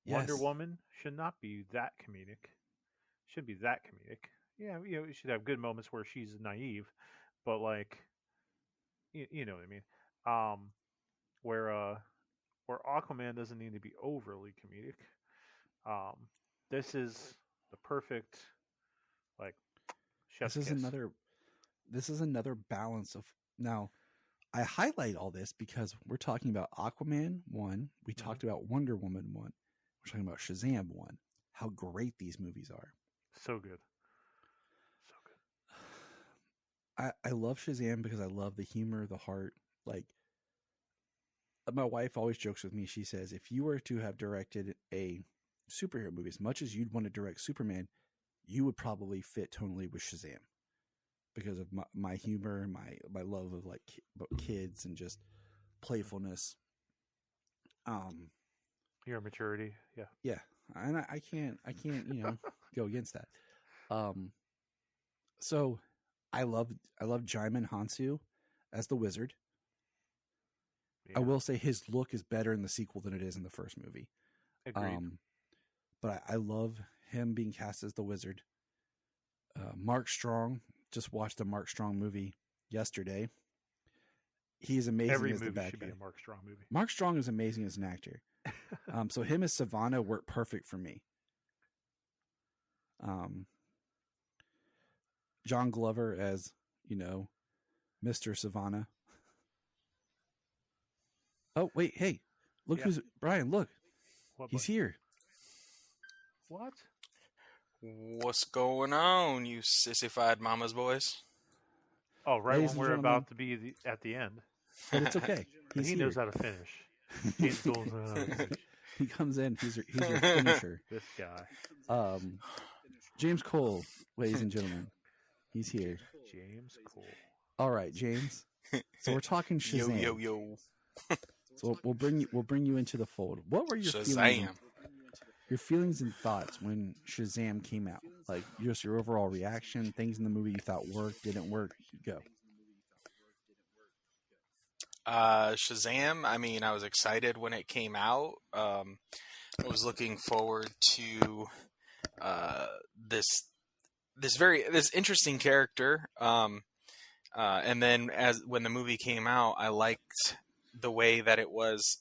Wonder Yes. Woman should not be that comedic. Should be that comedic. Yeah, you should have good moments where she's naive, but like, you know what I mean. Um, where where Aquaman doesn't need to be overly comedic. Um, this is the perfect like chef's This is kiss. another balance of now. I highlight all this because we're talking about Aquaman 1. We talked about Wonder Woman 1. We're talking about Shazam 1. How great these movies are. So good. So good. I love Shazam because I love the humor, the heart. Like, my wife always jokes with me. She says, if you were to have directed a superhero movie, as much as you'd want to direct Superman, you would probably fit tonally with Shazam because of my humor, my love of like kids and just playfulness. Your maturity, yeah. Yeah, and I can't go against that. So I love Jaimin Hansu as the wizard. Yeah. I will say his look is better in the sequel than it is in the first movie. Agreed. But I love him being cast as the wizard. Mark Strong, just watched a Mark Strong movie yesterday. He's amazing Every as the movie bad should guy. be a Mark Strong movie. Mark Strong is amazing as an actor. So him as Savannah worked perfect for me. John Glover as, Mr. Savannah. Oh, wait, hey, look who's Bryan, look. He's here. What? What's going on, you sissified mama's boys? Oh, right Ladies when and we're gentlemen. about to be at the end. But it's okay. He's He here. knows how to finish. He's going to He comes in. He's your finisher. this guy. James Cole, ladies and gentlemen, he's here. James Cole. All right, James. So we're talking Shazam. Yo. So we'll bring you into the fold. What were your Shazam. feelings and thoughts when Shazam came out? Like just your overall reaction, things in the movie you thought worked, didn't work. Go. Shazam, I mean, I was excited when it came out. I was looking forward to this interesting character. And then when the movie came out, I liked the way that it was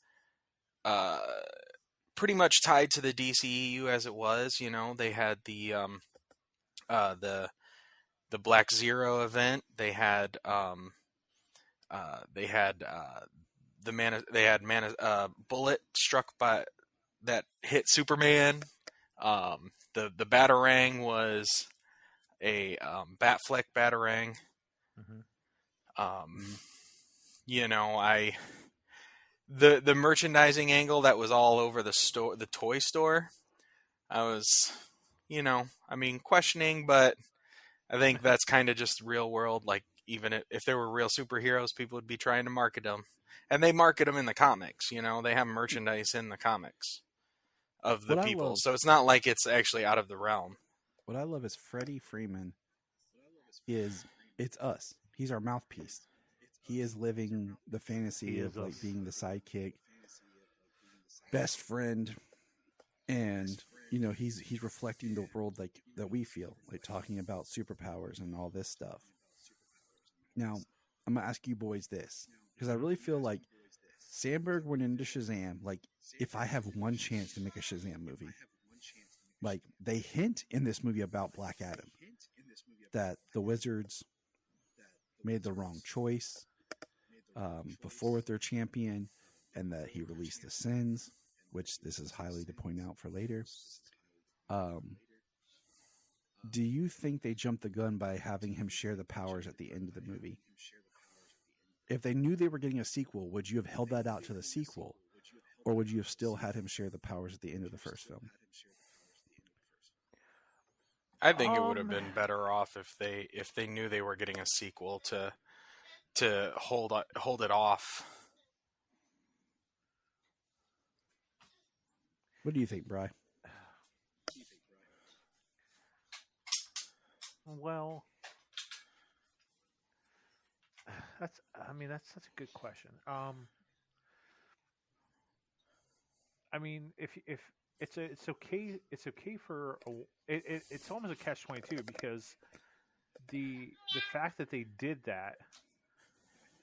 pretty much tied to the DCEU as it was. They had the Black Zero event. They had bullet struck by that hit Superman. The Batarang was a Batfleck Batarang. The merchandising angle that was all over the toy store. I was, questioning, but I think that's kind of just real world. Like, even if there were real superheroes, people would be trying to market them. And they market them in the comics, they have merchandise in the comics of the people. So it's not like it's actually out of the realm. What I love is Freddie Freeman it's us. He's our mouthpiece. He is living the fantasy of like being the sidekick, best friend, and he's reflecting the world like that we feel, like talking about superpowers and all this stuff. Now, I'm gonna ask you boys this because I really feel like Sandberg went into Shazam like, if I have one chance to make a Shazam movie, like they hint in this movie about Black Adam that the Wizards made the wrong choice before with their champion, and that he released the sins, which this is highly to point out for later. Do you think they jumped the gun by having him share the powers at the end of the movie? If they knew they were getting a sequel, would you have held that out to the sequel, or would you have still had him share the powers at the end of the first film? I think it would have been better off if they knew they were getting a sequel to hold it off. What do you think, Bri? Well, that's such a good question. I mean, if it's okay for it's almost a catch-22 because the fact that they did that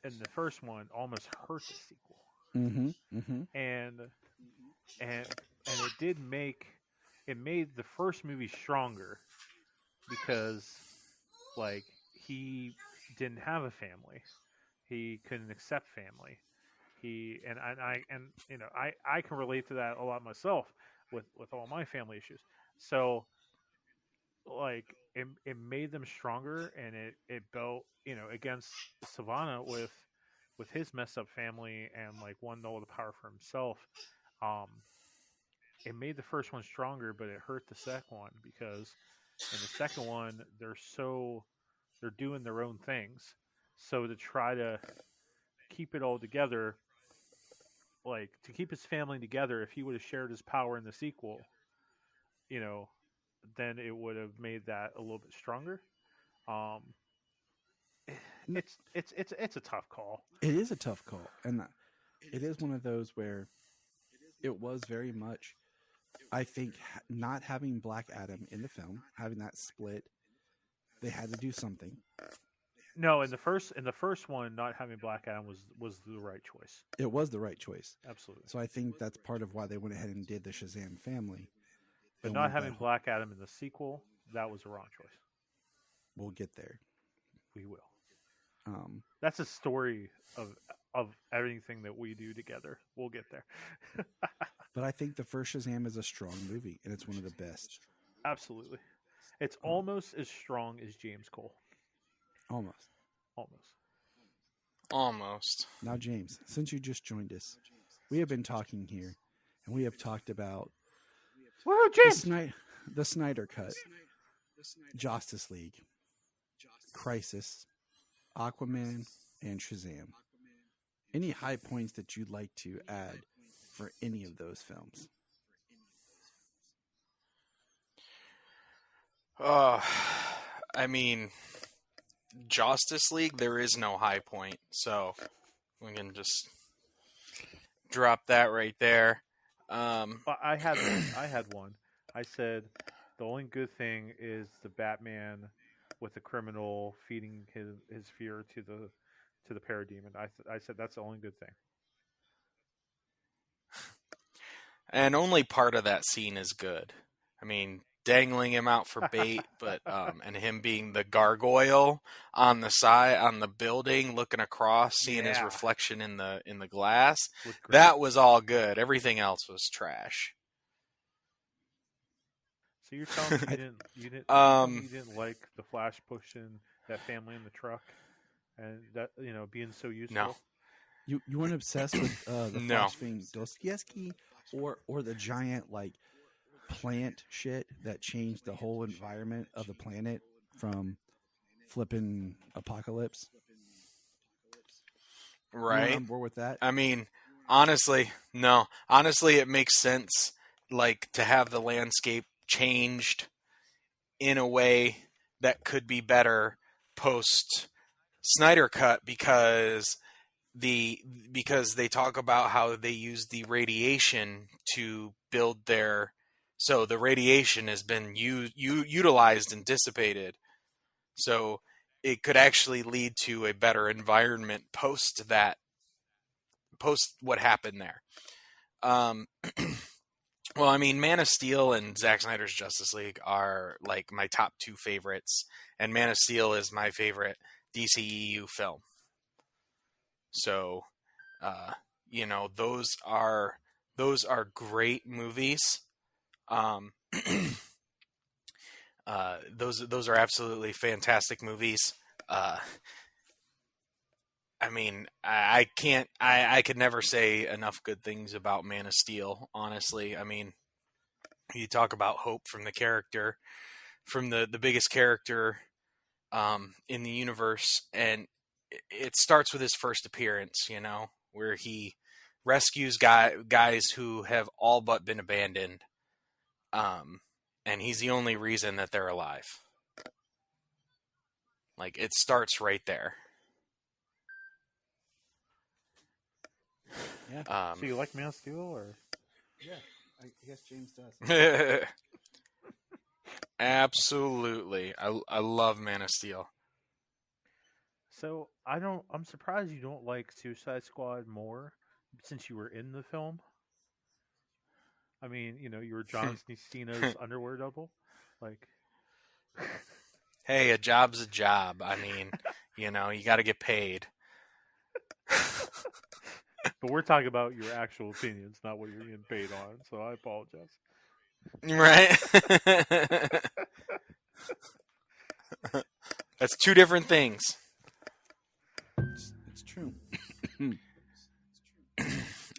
in the first one almost hurt the sequel, Mm-hmm. Mm-hmm. and and it made the first movie stronger because like he didn't have a family, he couldn't accept family. I can relate to that a lot myself with all my family issues. So like it made them stronger, and it built against Savannah with his messed up family and like wanting all the power for himself. Um, it made the first one stronger, but it hurt the second one because in the second one they're doing their own things. So to try to keep it all together, like to keep his family together, if he would have shared his power in the sequel, you know, then it would have made that a little bit stronger. Um, it's a tough call. It is a tough call, and it is one of those where it was very much. I think not having Black Adam in the film, having that split, they had to do something. No, in the first one, not having Black Adam was the right choice. It was the right choice. Absolutely. So I think that's part of why they went ahead and did the Shazam family. But not having Black Adam in the sequel, that was the wrong choice. We'll get there. We will. That's a story of everything that we do together. We'll get there. But I think the first Shazam is a strong movie, and it's one of the best. Absolutely. It's almost as strong as James Cole. Almost. Now, James, since you just joined us, we have been talking here, and we have talked about the Snyder Cut, Justice League, Crisis, Aquaman, and Shazam. Any high points that you'd like to add for any of those films? I mean, Justice League, there is no high point, so we can just drop that right there. I had one. I said the only good thing is the Batman with the criminal feeding his fear to the parademon. I said that's the only good thing. And only part of that scene is good. I mean, dangling him out for bait, but and him being the gargoyle on the side on the building, looking across, seeing his reflection in the glass. That was all good. Everything else was trash. So you're telling me you didn't like the Flash pushing that family in the truck, and that being so useful. No. You weren't obsessed with the Flash thing, Dostoevsky, or the giant plant shit that changed the whole environment of the planet from flipping Apocalypse. Right. You on board with that? I mean, honestly, no. Honestly, it makes sense, to have the landscape changed in a way that could be better post Snyder Cut because they talk about how they use the radiation to build their. So the radiation has been utilized and dissipated. So it could actually lead to a better environment post what happened there. Well, I mean, Man of Steel and Zack Snyder's Justice League are my top two favorites, and Man of Steel is my favorite DCEU film. So, those are great movies. Those are absolutely fantastic movies. I mean, I could never say enough good things about Man of Steel, honestly. I mean, you talk about hope from the character, from the biggest character in the universe, and it starts with his first appearance, where he rescues guys who have all but been abandoned. And he's the only reason that they're alive. Like, it starts right there. Yeah. So you like Man of Steel, or? Yeah. I guess James does. Absolutely. I love Man of Steel. So I'm surprised you don't like Suicide Squad more, since you were in the film. I mean, you were John Cena's underwear double. Like, Hey, a job's a job. I mean, you got to get paid. but we're talking about your actual opinions, not what you're getting paid on. So I apologize. Right? That's two different things. It's true.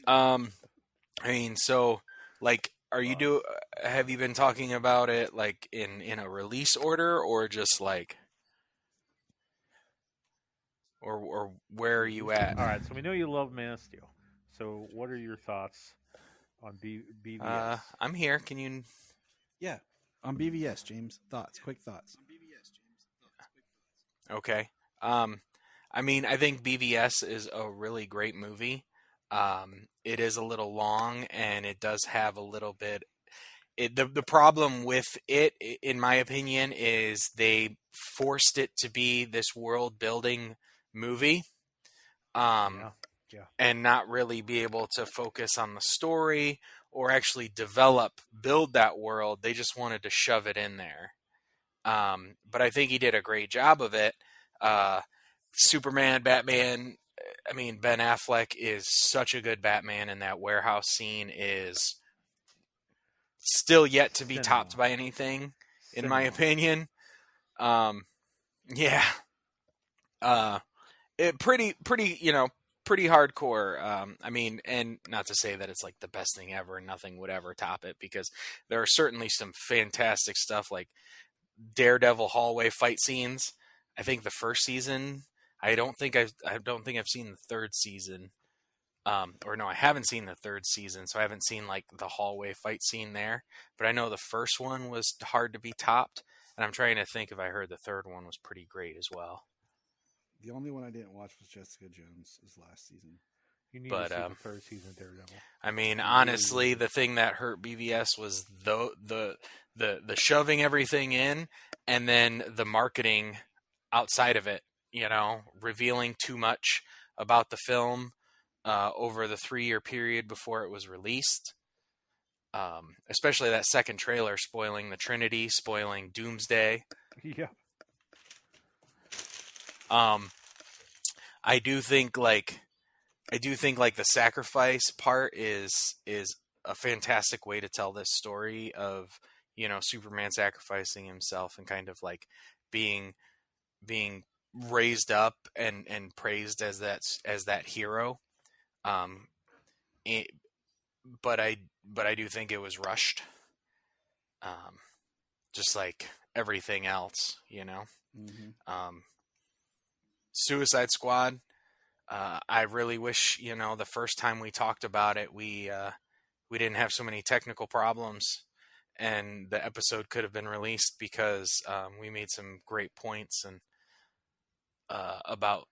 I mean, so, like, have you been talking about it, like, in a release order, or just, like, or where are you at? All right, so we know you love Man of Steel. So what are your thoughts on BVS? I'm here. Can you... Yeah. On BVS, James. Quick thoughts. Okay. I mean, I think BVS is a really great movie. It is a little long, and it does have a little bit... The problem with it, in my opinion, is they forced it to be this world-building movie. Yeah. And not really be able to focus on the story or actually build that world. They just wanted to shove it in there. But I think he did a great job of it. Superman, Batman, I mean, Ben Affleck is such a good Batman, and that warehouse scene is still yet to be topped by anything, in my opinion. Yeah. Pretty hardcore. I mean, and not to say that it's like the best thing ever, nothing would ever top it, because there are certainly some fantastic stuff, like Daredevil hallway fight scenes. I think the first season, I don't think I've seen the third season. Or no, I haven't seen the third season, so I haven't seen like the hallway fight scene there. But I know the first one was hard to be topped, and I'm trying to think if I heard the third one was pretty great as well. The only one I didn't watch was Jessica Jones' last season. You need to see the third season of Daredevil. I mean, honestly, the thing that hurt BVS was the shoving everything in, and then the marketing outside of it. Revealing too much about the film over the 3-year period before it was released. Especially that second trailer, spoiling the Trinity, spoiling Doomsday. Yeah. I do think the sacrifice part is a fantastic way to tell this story of, Superman sacrificing himself and kind of like being raised up and praised as that hero. But I do think it was rushed. Just like everything else, Mm-hmm. Suicide Squad. I really wish, the first time we talked about it, we didn't have so many technical problems, and the episode could have been released, because we made some great points and about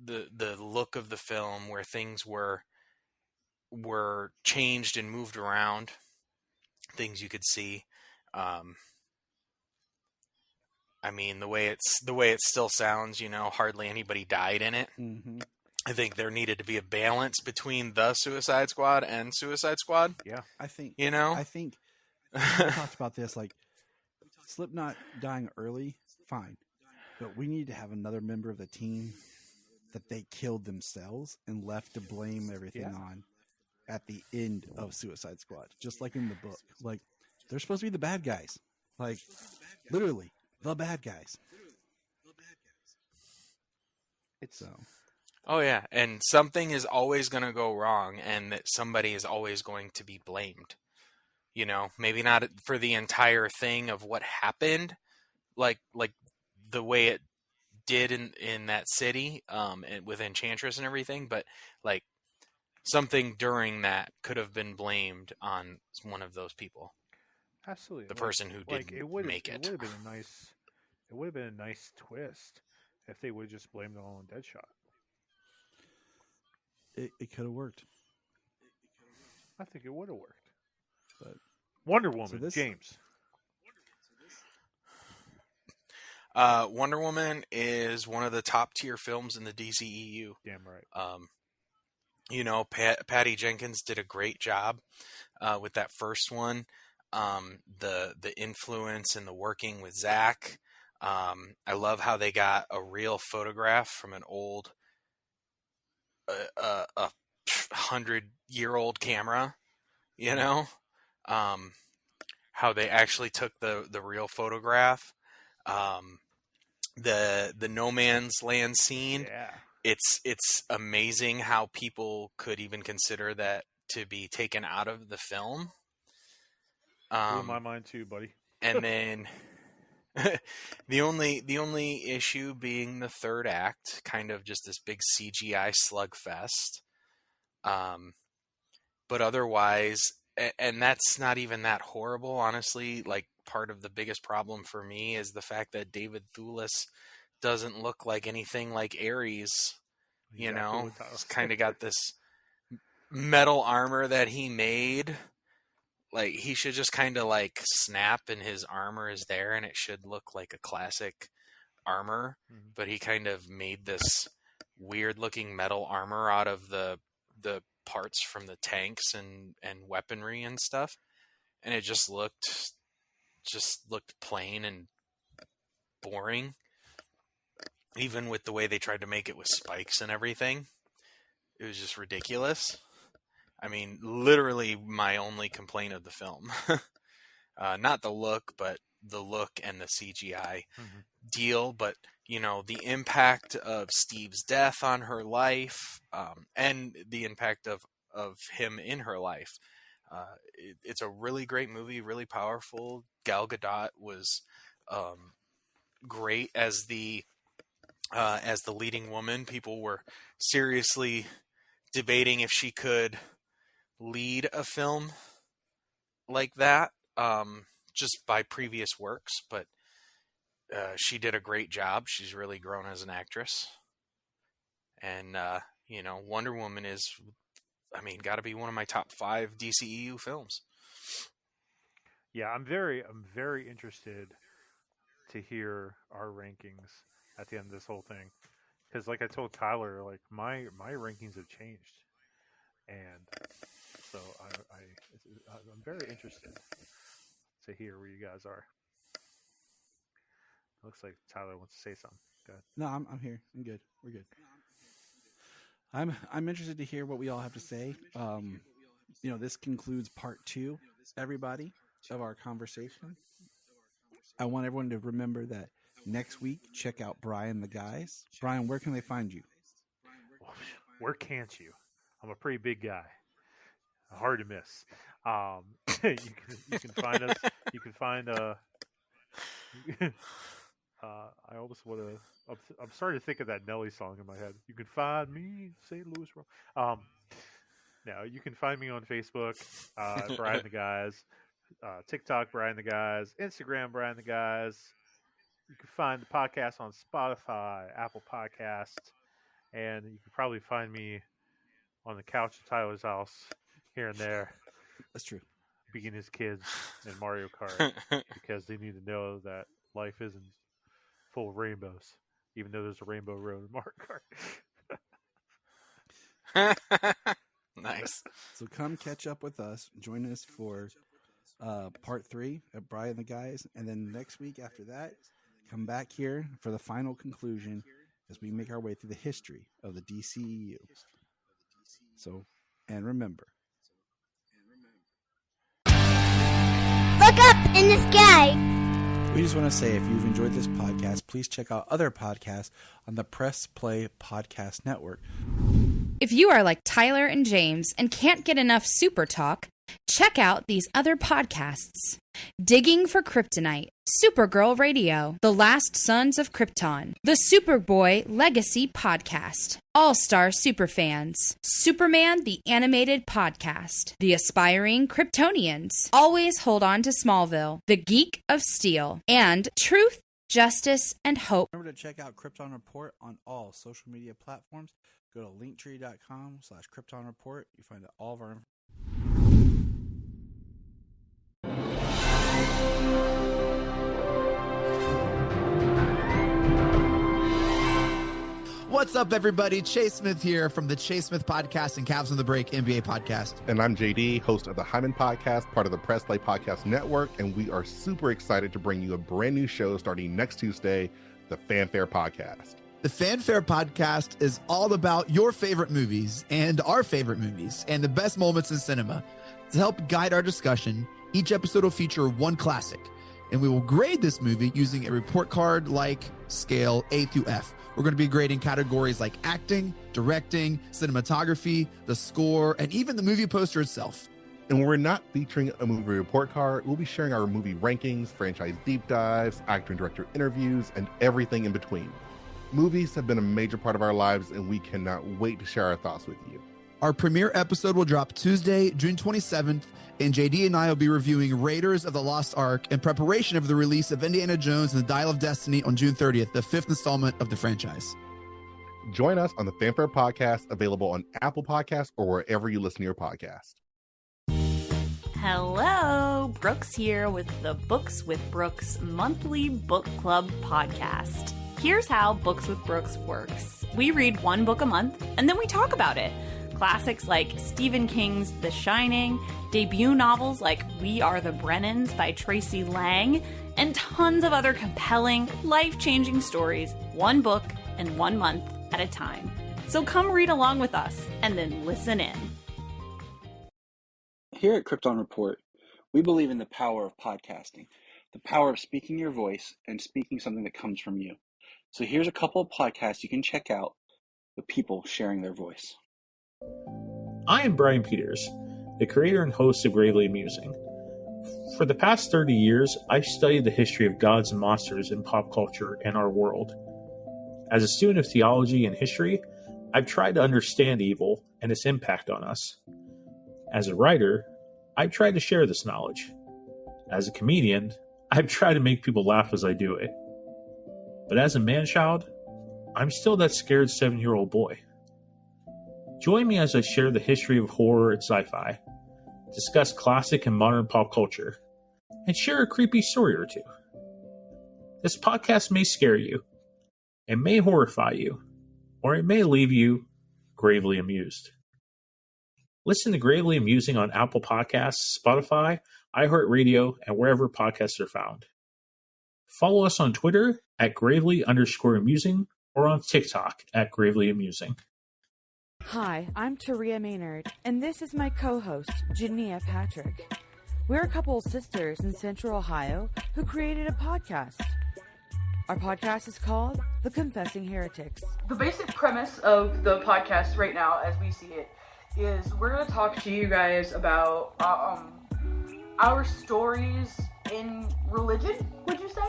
the look of the film, where things were changed and moved around, things you could see. I mean, the way it still sounds, hardly anybody died in it. Mm-hmm. I think there needed to be a balance between the Suicide Squad and Suicide Squad. Yeah. I think we talked about this, like Slipknot dying early, fine. But we need to have another member of the team that they killed themselves and left to blame everything on at the end of Suicide Squad. Just like in the book. Like, they're supposed to be the bad guys. Like, literally, the bad guys. So. Oh yeah, and something is always going to go wrong, and that somebody is always going to be blamed. Maybe not for the entire thing of what happened, like the way it did in that city, and with Enchantress and everything, but like something during that could have been blamed on one of those people. Absolutely. The person who didn't make it. It would have been a nice. It would have been a nice twist if they would just blame it all on Deadshot. It could have worked. I think it would have worked. But Wonder Woman, James. Wonder Woman is one of the top tier films in the DCEU. Damn right. Patty Jenkins did a great job with that first one. The influence and the working with Zach. I love how they got a real photograph from an old, 100-year-old camera. How they actually took the real photograph. The no man's land scene. Yeah. It's amazing how people could even consider that to be taken out of the film. Blew my mind too, buddy. And then the only issue being the third act, kind of just this big CGI slugfest. But otherwise, and that's not even that horrible, honestly. Like, part of the biggest problem for me is the fact that David Thewlis doesn't look like anything like Ares. He's kind of got this metal armor that he made. Like, he should just kind of like snap and his armor is there and it should look like a classic armor. Mm-hmm. But he kind of made this weird looking metal armor out of the parts from the tanks and weaponry and stuff. And it just looked plain and boring. Even with the way they tried to make it with spikes and everything. It was just ridiculous. I mean, literally my only complaint of the film. Not the look, but the look and the CGI deal. But, the impact of Steve's death on her life, and the impact of him in her life. It's a really great movie, really powerful. Gal Gadot was great as the leading woman. People were seriously debating if she could lead a film like that, just by previous works, but she did a great job. She's really grown as an actress. And, Wonder Woman is, got to be one of my top 5 DCEU films. Yeah, I'm very interested to hear our rankings at the end of this whole thing. Because like I told Tyler, like my rankings have changed. And so I'm very interested to hear where you guys are. Looks like Tyler wants to say something. Go ahead. No, I'm here. I'm good. We're good. I'm interested to hear what we all have to say. This concludes part 2, everybody, of our conversation. I want everyone to remember that next week, check out Bryan the Guys. Bryan, where can they find you? Where can't you? I'm a pretty big guy. Hard to miss. You can find us. You can find I almost want to. I'm starting to think of that Nelly song in my head. You can find me, St. Louis. No, you can find me on Facebook, Bryan the Guys, TikTok, Bryan the Guys, Instagram, Bryan the Guys. You can find the podcast on Spotify, Apple Podcasts, and you can probably find me on the couch at Tyler's house here and there. That's true. Beating his kids in Mario Kart because they need to know that life isn't full of rainbows, even though there's a rainbow road in Mario Kart. Nice. So come catch up with us. Join us for part 3 of Bryan the Guys. And then next week after that, come back here for the final conclusion as we make our way through the history of the DCEU. So, and remember. Look up in the sky. We just want to say, if you've enjoyed this podcast, please check out other podcasts on the Press Play Podcast Network. If you are like Tyler and James and can't get enough super talk, Check out these other podcasts: Digging for Kryptonite, Supergirl Radio, The Last Sons of Krypton, the Superboy Legacy Podcast, All-Star Superfans, Superman the Animated Podcast, The Aspiring Kryptonians, Always Hold On to Smallville, The Geek of Steel, and Truth, Justice, and Hope. Remember to check out Krypton Report on all social media platforms. Go to linktree.com/Krypton Report. You find all of our information. What's up, everybody? Chase Smith here from the Chase Smith Podcast and Cavs on the Break NBA Podcast. And I'm JD, host of the Hyman Podcast, part of the Press Play Podcast Network, and we are super excited to bring you a brand new show starting next Tuesday, the Fanfare Podcast. The Fanfare Podcast is all about your favorite movies and our favorite movies and the best moments in cinema. To help guide our discussion, each episode will feature one classic, and we will grade this movie using a report card-like scale A through F. We're going to be grading categories like acting, directing, cinematography, the score, and even the movie poster itself. And when we're not featuring a movie report card, we'll be sharing our movie rankings, franchise deep dives, actor and director interviews, and everything in between. Movies have been a major part of our lives, and we cannot wait to share our thoughts with you. Our premiere episode will drop Tuesday, June 27th, and JD and I will be reviewing Raiders of the Lost Ark in preparation of the release of Indiana Jones and the Dial of Destiny on June 30th, the fifth installment of the franchise. Join us on the Fanfare Podcast, available on Apple Podcasts or wherever you listen to your podcast. Hello, Brooks here with the Books with Brooks monthly book club podcast. Here's how Books with Brooks works. We read one book a month, and then we talk about it. Classics like Stephen King's The Shining, debut novels like We Are the Brennans by Tracy Lang, and tons of other compelling, life-changing stories, one book and 1 month at a time. So come read along with us, and then listen in. Here at Krypton Report, we believe in the power of podcasting, the power of speaking your voice and speaking something that comes from you. So here's a couple of podcasts you can check out with people sharing their voice. I am Bryan Peters, the creator and host of Gravely Amusing. For the past 30 years, I've studied the history of gods and monsters in pop culture and our world. As a student of theology and history, I've tried to understand evil and its impact on us. As a writer, I've tried to share this knowledge. As a comedian, I've tried to make people laugh as I do it. But as a man-child, I'm still that scared 7-year-old boy. Join me as I share the history of horror and sci-fi, discuss classic and modern pop culture, and share a creepy story or two. This podcast may scare you, it may horrify you, or it may leave you gravely amused. Listen to Gravely Amusing on Apple Podcasts, Spotify, iHeartRadio, and wherever podcasts are found. Follow us on Twitter at Gravely_Amusing or on TikTok at Gravely Amusing. Hi, I'm Taria Maynard, and this is my co-host, Jania Patrick. We're a couple of sisters in Central Ohio who created a podcast. Our podcast is called The Confessing Heretics. The basic premise of the podcast right now, as we see it, is we're going to talk to you guys about our stories in religion, would you say?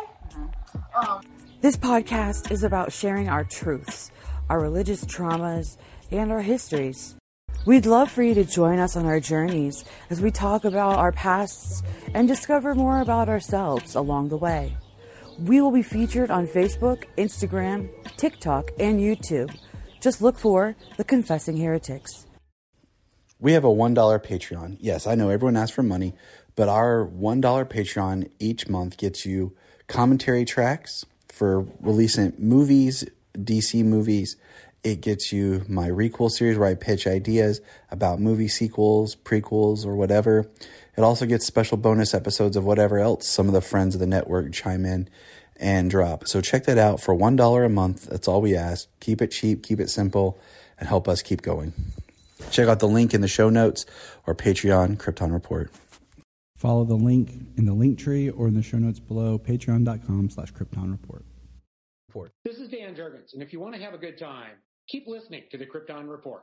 This podcast is about sharing our truths, our religious traumas, and our histories. We'd love for you to join us on our journeys as we talk about our pasts and discover more about ourselves along the way. We will be featured on Facebook, Instagram, TikTok, and YouTube. Just look for The Confessing Heretics. We have a $1 Patreon. Yes, I know everyone asks for money, but our $1 Patreon each month gets you commentary tracks for releasing movies, DC movies. It gets you my requel series where I pitch ideas about movie sequels, prequels, or whatever. It also gets special bonus episodes of whatever else some of the friends of the network chime in and drop. So check that out for $1 a month. That's all we ask. Keep it cheap, keep it simple, and help us keep going. Check out the link in the show notes or Patreon Krypton Report. Follow the link in the link tree or in the show notes below, patreon.com/Krypton Report. This is Dan Jurgens, and if you want to have a good time, keep listening to the Krypton Report.